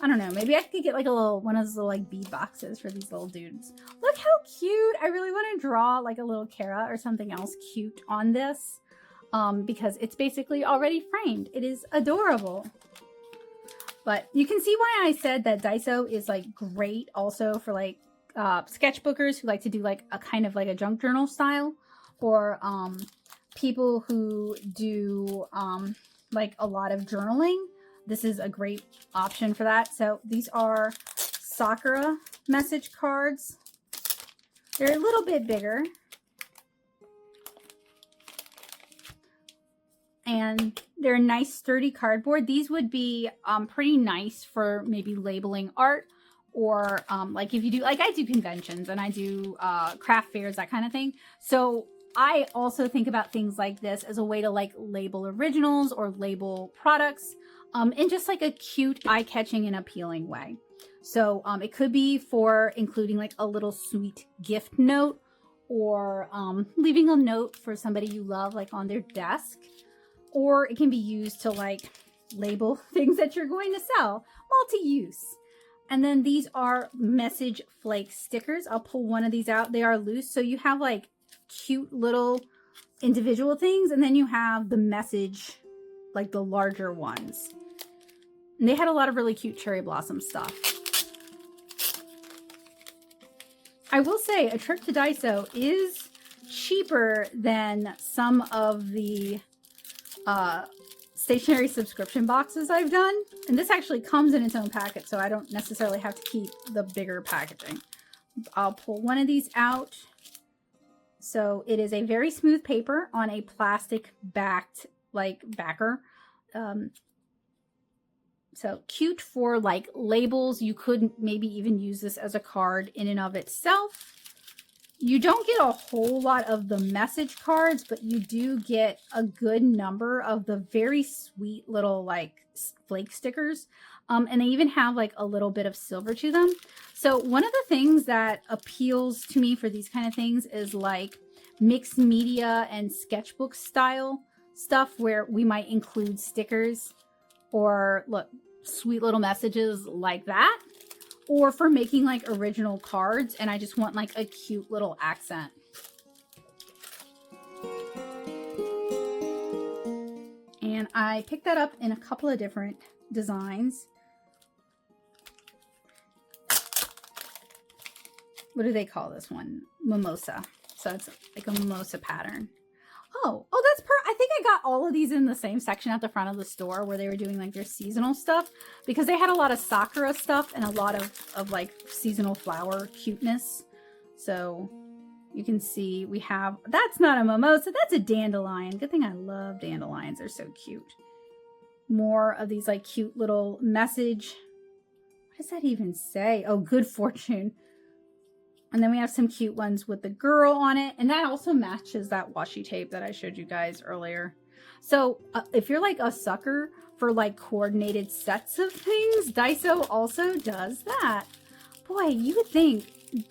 I don't know, maybe I could get like a little, one of those little like bead boxes for these little dudes. Look how cute. I really want to draw like a little Kara or something else cute on this because it's basically already framed. It is adorable. But you can see why I said that Daiso is like great also for like sketchbookers who like to do like a kind of like a junk journal style, or people who do like a lot of journaling. This is a great option for that. So these are Sakura message cards. They're a little bit bigger. And they're nice sturdy cardboard. These would be pretty nice for maybe labeling art, or like if you do, like I do conventions and I do craft fairs, that kind of thing. So I also think about things like this as a way to like label originals or label products in just like a cute, eye-catching and appealing way. So it could be for including like a little sweet gift note, or leaving a note for somebody you love like on their desk, or it can be used to like label things that you're going to sell, multi-use. And then these are message flake stickers. I'll pull one of these out. They are loose, so you have like cute little individual things, and then you have the message, like the larger ones. And they had a lot of really cute cherry blossom stuff. I will say a trip to Daiso is cheaper than some of the stationery subscription boxes I've done. And this actually comes in its own packet, so I don't necessarily have to keep the bigger packaging. I'll pull one of these out. So it is a very smooth paper on a plastic backed like backer. So cute for like labels. You could maybe even use this as a card in and of itself. You don't get a whole lot of the message cards, but you do get a good number of the very sweet little like flake stickers. And they even have like a little bit of silver to them. So one of the things that appeals to me for these kind of things is like mixed media and sketchbook style stuff where we might include stickers or look, sweet little messages like that, or for making like original cards and I just want like a cute little accent. And I picked that up in a couple of different designs. What do they call this one? Mimosa. So it's like a mimosa pattern. Oh, that's I think I got all of these in the same section at the front of the store where they were doing like their seasonal stuff, because they had a lot of Sakura stuff and a lot of like seasonal flower cuteness. So you can see we have, that's not a mimosa, that's a dandelion. Good thing I love dandelions. They're so cute. More of these like cute little message. What does that even say? Oh, good fortune. And then we have some cute ones with the girl on it. And that also matches that washi tape that I showed you guys earlier. So if you're like a sucker for like coordinated sets of things, Daiso also does that. Boy, you would think,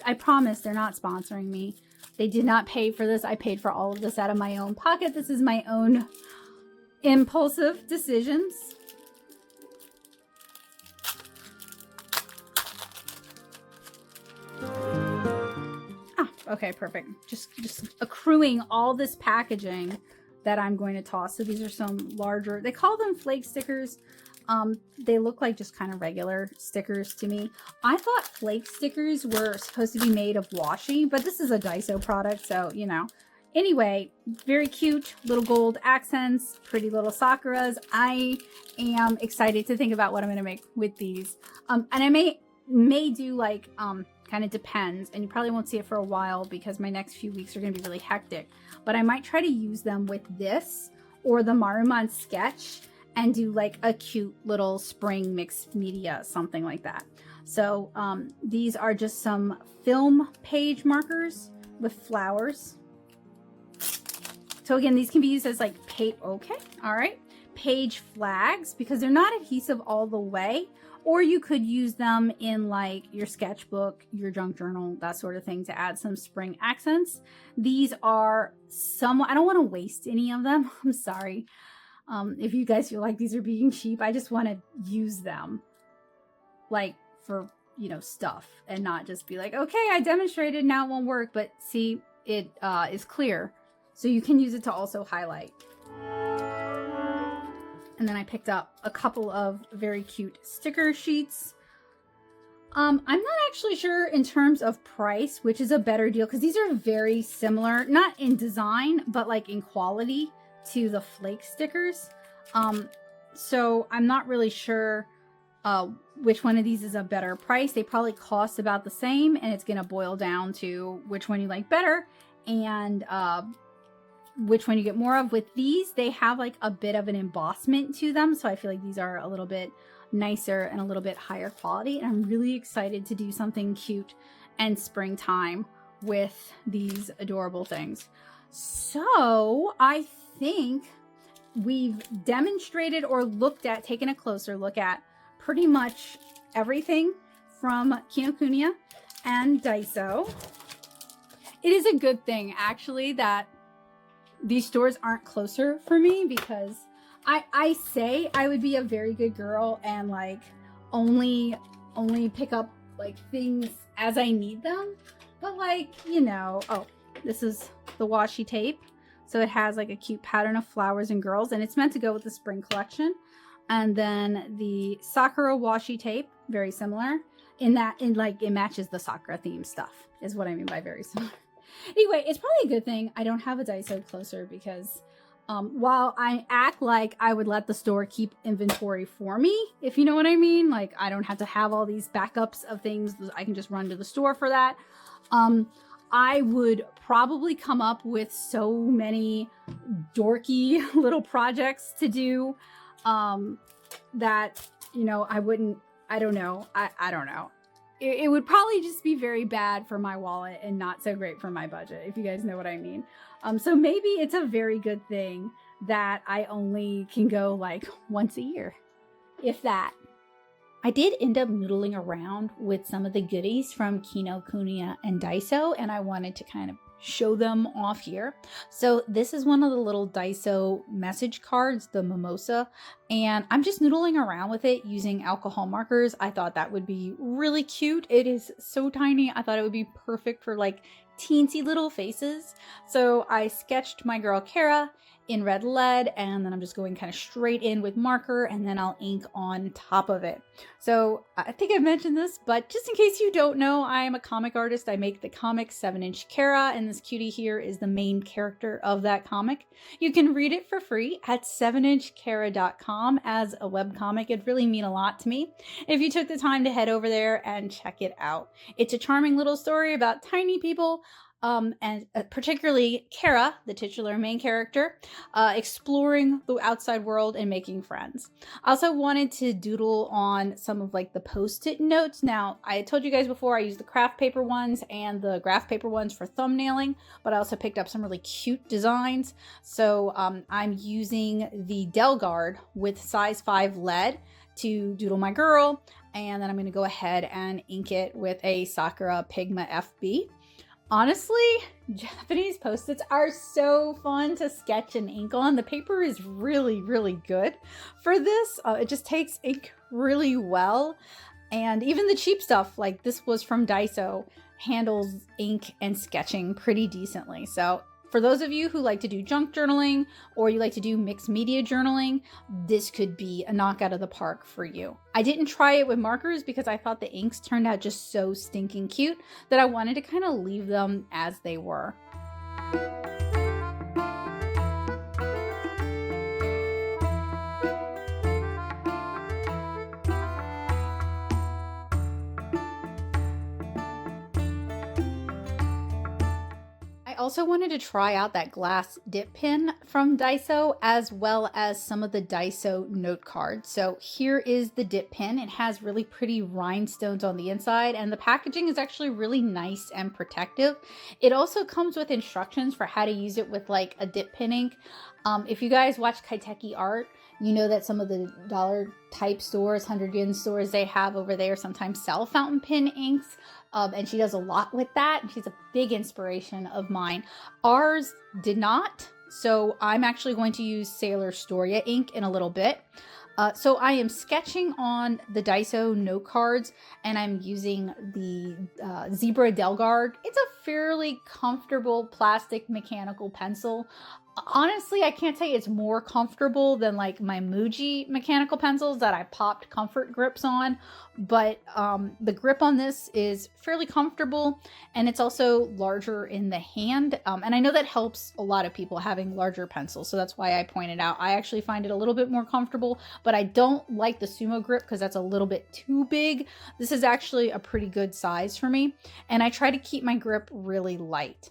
I promise they're not sponsoring me. They did not pay for this. I paid for all of this out of my own pocket. This is my own impulsive decisions. Okay, perfect. Just accruing all this packaging that I'm going to toss. So these are some larger, they call them flake stickers. They look like just kind of regular stickers to me. I thought flake stickers were supposed to be made of washi, but this is a Daiso product, so you know, Anyway, very cute little gold accents, pretty little sakuras. I am excited to think about what I'm going to make with these. And I may do like, kind of depends, and you probably won't see it for a while because my next few weeks are going to be really hectic, but I might try to use them with this or the Marumon sketch and do like a cute little spring mixed media, something like that. So these are just some film page markers with flowers. So again, these can be used as like page flags because they're not adhesive all the way, or you could use them in like your sketchbook, your junk journal, that sort of thing to add some spring accents. These are I don't want to waste any of them. I'm sorry. If you guys feel like these are being cheap, I just want to use them like for, you know, stuff and not just be like, okay, I demonstrated, now it won't work. But see, it is clear. So you can use it to also highlight. And then I picked up a couple of very cute sticker sheets. I'm not actually sure in terms of price, which is a better deal, because these are very similar, not in design, but like in quality to the flake stickers. So I'm not really sure which one of these is a better price. They probably cost about the same, and it's going to boil down to which one you like better and which one you get more of. With these, they have like a bit of an embossment to them, so I feel like these are a little bit nicer and a little bit higher quality, and I'm really excited to do something cute and springtime with these adorable things. So I think we've demonstrated or taken a closer look at pretty much everything from Kinokuniya and Daiso. It is a good thing actually that these stores aren't closer for me, because I say I would be a very good girl and like only pick up like things as I need them. But like, you know, oh, this is the washi tape. So it has like a cute pattern of flowers and girls, and it's meant to go with the spring collection. And then the Sakura washi tape, very similar in that it matches the Sakura theme stuff, is what I mean by very similar. Anyway, it's probably a good thing I don't have a Daiso closer, because while I act like I would let the store keep inventory for me, if you know what I mean, like I don't have to have all these backups of things, I can just run to the store for that. I would probably come up with so many dorky little projects to do that, you know, I don't know. It would probably just be very bad for my wallet and not so great for my budget, if you guys know what I mean. So maybe it's a very good thing that I only can go like once a year, if that. I did end up noodling around with some of the goodies from Kinokuniya and Daiso, and I wanted to kind of show them off here. So this is one of the little Daiso message cards, the mimosa, and I'm just noodling around with it using alcohol markers. I thought that would be really cute. It is so tiny. I thought it would be perfect for like teensy little faces. So I sketched my girl Kara in red lead, and then I'm just going kind of straight in with marker, and then I'll ink on top of it. So I think I mentioned this, but just in case you don't know, I am a comic artist. I make the comic 7-inch Kara, and this cutie here is the main character of that comic. You can read it for free at 7inchkara.com as a webcomic. It'd really mean a lot to me if you took the time to head over there and check it out. It's a charming little story about tiny people, and particularly Kara, the titular main character, exploring the outside world and making friends. I also wanted to doodle on some of like the post-it notes. Now, I told you guys before I use the craft paper ones and the graph paper ones for thumbnailing, but I also picked up some really cute designs. So I'm using the Delgard with size 5 lead to doodle my girl, and then I'm going to go ahead and ink it with a Sakura Pigma FB. Honestly, Japanese post-its are so fun to sketch and ink on. The paper is really, really good for this. It just takes ink really well. And even the cheap stuff, like this was from Daiso, handles ink and sketching pretty decently. So for those of you who like to do junk journaling, or you like to do mixed media journaling, this could be a knockout of the park for you. I didn't try it with markers because I thought the inks turned out just so stinking cute that I wanted to kind of leave them as they were. also wanted to try out that glass dip pen from Daiso, as well as some of the Daiso note cards. So here is the dip pen. It has really pretty rhinestones on the inside, and the packaging is actually really nice and protective. It also comes with instructions for how to use it with like a dip pen ink. If you guys watch Kaiteki Art, you know that some of the dollar type stores, 100 yen stores they have over there sometimes sell fountain pen inks. And she does a lot with that. She's a big inspiration of mine. Ours did not, so I'm actually going to use Sailor Storia ink in a little bit. So I am sketching on the Daiso note cards, and I'm using the Zebra Delgard. It's a fairly comfortable plastic mechanical pencil. Honestly, I can't say it's more comfortable than like my Muji mechanical pencils that I popped comfort grips on, but the grip on this is fairly comfortable, and it's also larger in the hand, and I know that helps a lot of people having larger pencils, so that's why I pointed out. I actually find it a little bit more comfortable, but I don't like the sumo grip because that's a little bit too big. This is actually a pretty good size for me, and I try to keep my grip really light.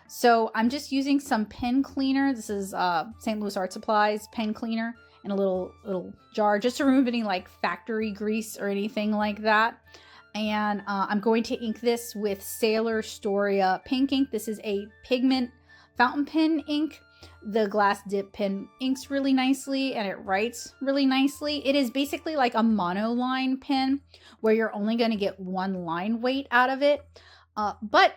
So I'm just using some pen cleaner. This is St. Louis Art Supplies pen cleaner in a little jar, just to remove any like factory grease or anything like that. And I'm going to ink this with Sailor Storia pink ink. This is a pigment fountain pen ink. The glass dip pen inks really nicely, and it writes really nicely. It is basically like a monoline pen where you're only going to get one line weight out of it. But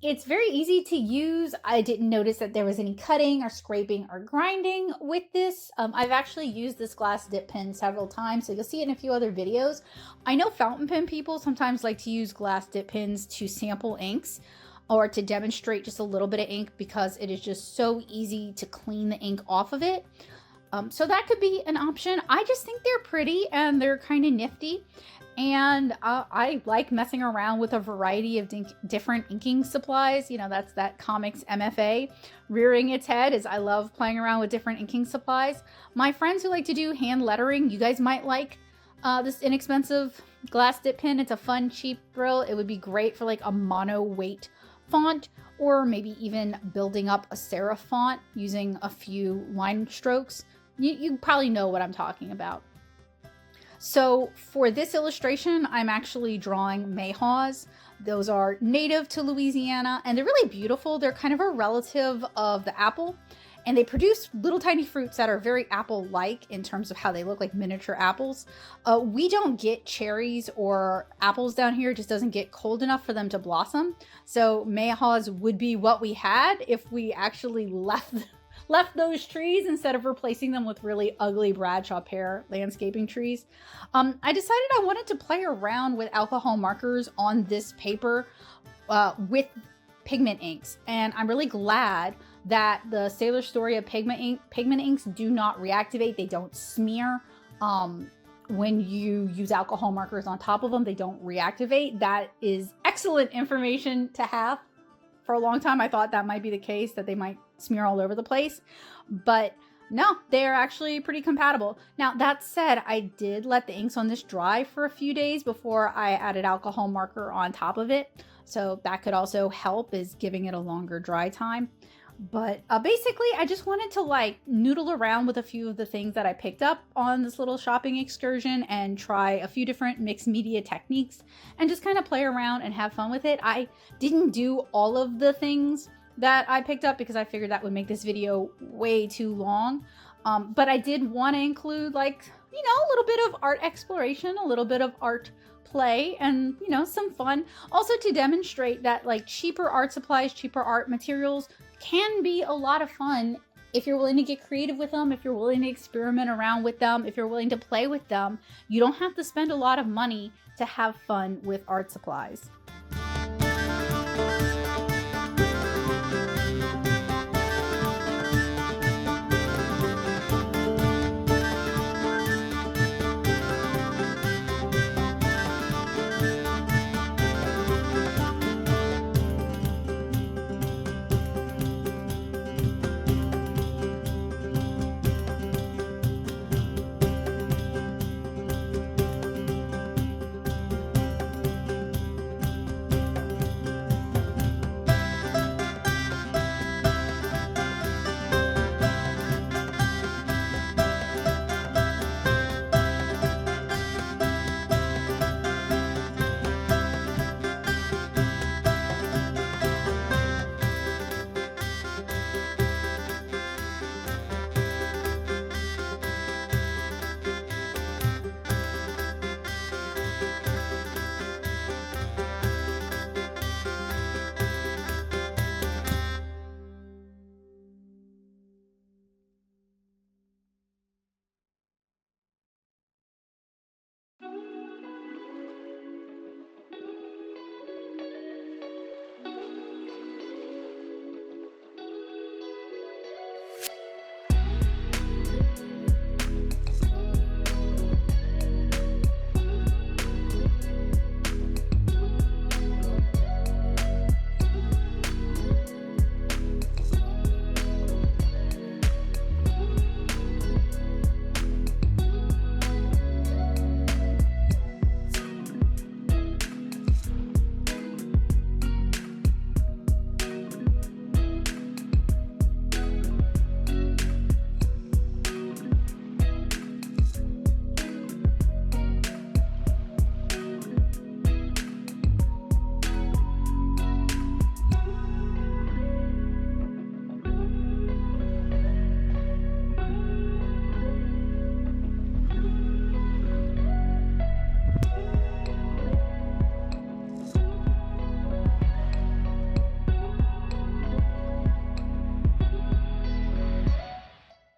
it's very easy to use. I didn't notice that there was any cutting or scraping or grinding with this. I've actually used this glass dip pen several times, so you'll see it in a few other videos. I know fountain pen people sometimes like to use glass dip pens to sample inks or to demonstrate just a little bit of ink because it is just so easy to clean the ink off of it. So that could be an option. I just think they're pretty and they're kind of nifty. And I like messing around with a variety of different inking supplies. You know, that's that comics MFA rearing its head, as I love playing around with different inking supplies. My friends who like to do hand lettering, you guys might like this inexpensive glass dip pen. It's a fun, cheap thrill. It would be great for like a mono weight font, or maybe even building up a serif font using a few line strokes. You probably know what I'm talking about. So for this illustration, I'm actually drawing mayhaws. Those are native to Louisiana, and they're really beautiful. They're kind of a relative of the apple, and they produce little tiny fruits that are very apple-like in terms of how they look like miniature apples. We don't get cherries or apples down here. It just doesn't get cold enough for them to blossom. So mayhaws would be what we had if we actually left those trees instead of replacing them with really ugly Bradshaw pear landscaping trees. I decided I wanted to play around with alcohol markers on this paper with pigment inks, and I'm really glad that the Sailor Storia pigment inks do not reactivate. They don't smear. When you use alcohol markers on top of them, they don't reactivate. That is excellent information to have. For a long time, I thought that might be the case, that they might smear all over the place, but no, they're actually pretty compatible. Now, that said, I did let the inks on this dry for a few days before I added alcohol marker on top of it. So that could also help, is giving it a longer dry time. But basically, I just wanted to like noodle around with a few of the things that I picked up on this little shopping excursion and try a few different mixed media techniques and just kind of play around and have fun with it. I didn't do all of the things that I picked up because I figured that would make this video way too long. But I did want to include, like, you know, a little bit of art exploration, a little bit of art play, and, you know, some fun. Also to demonstrate that like cheaper art supplies, cheaper art materials can be a lot of fun if you're willing to get creative with them, if you're willing to experiment around with them, if you're willing to play with them. You don't have to spend a lot of money to have fun with art supplies.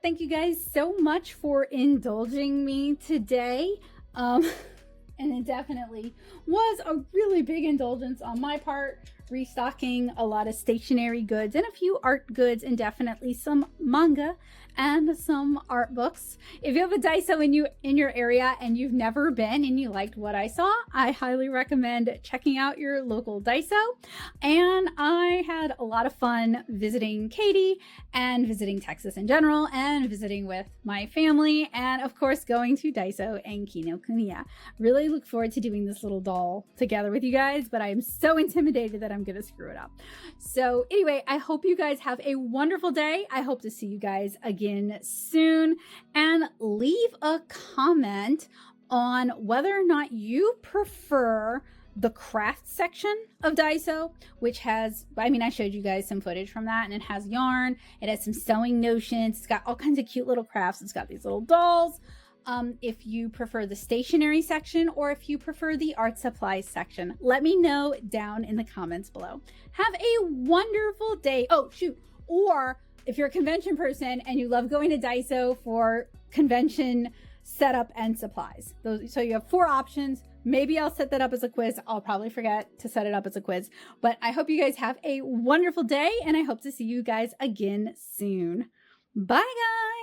Thank you guys so much for indulging me today. And it definitely was a really big indulgence on my part, restocking a lot of stationery goods and a few art goods, and definitely some manga and some art books. If you have a Daiso in your area and you've never been and you liked what I saw, I highly recommend checking out your local Daiso. And I had a lot of fun visiting Katie and visiting Texas in general and visiting with my family, and of course going to Daiso and Kinokuniya. Really look forward to doing this little doll together with you guys, but I'm so intimidated that I'm gonna screw it up. So anyway, I hope you guys have a wonderful day. I hope to see you guys again soon, and leave a comment on whether or not you prefer the craft section of Daiso, which has, I showed you guys some footage from that, and it has yarn, it has some sewing notions, it's got all kinds of cute little crafts, it's got these little dolls. If you prefer the stationery section or if you prefer the art supplies section, let me know down in the comments below. Have a wonderful day. Oh, shoot. Or if you're a convention person and you love going to Daiso for convention setup and supplies. So you have 4 options. Maybe I'll set that up as a quiz. I'll probably forget to set it up as a quiz. But I hope you guys have a wonderful day, and I hope to see you guys again soon. Bye, guys.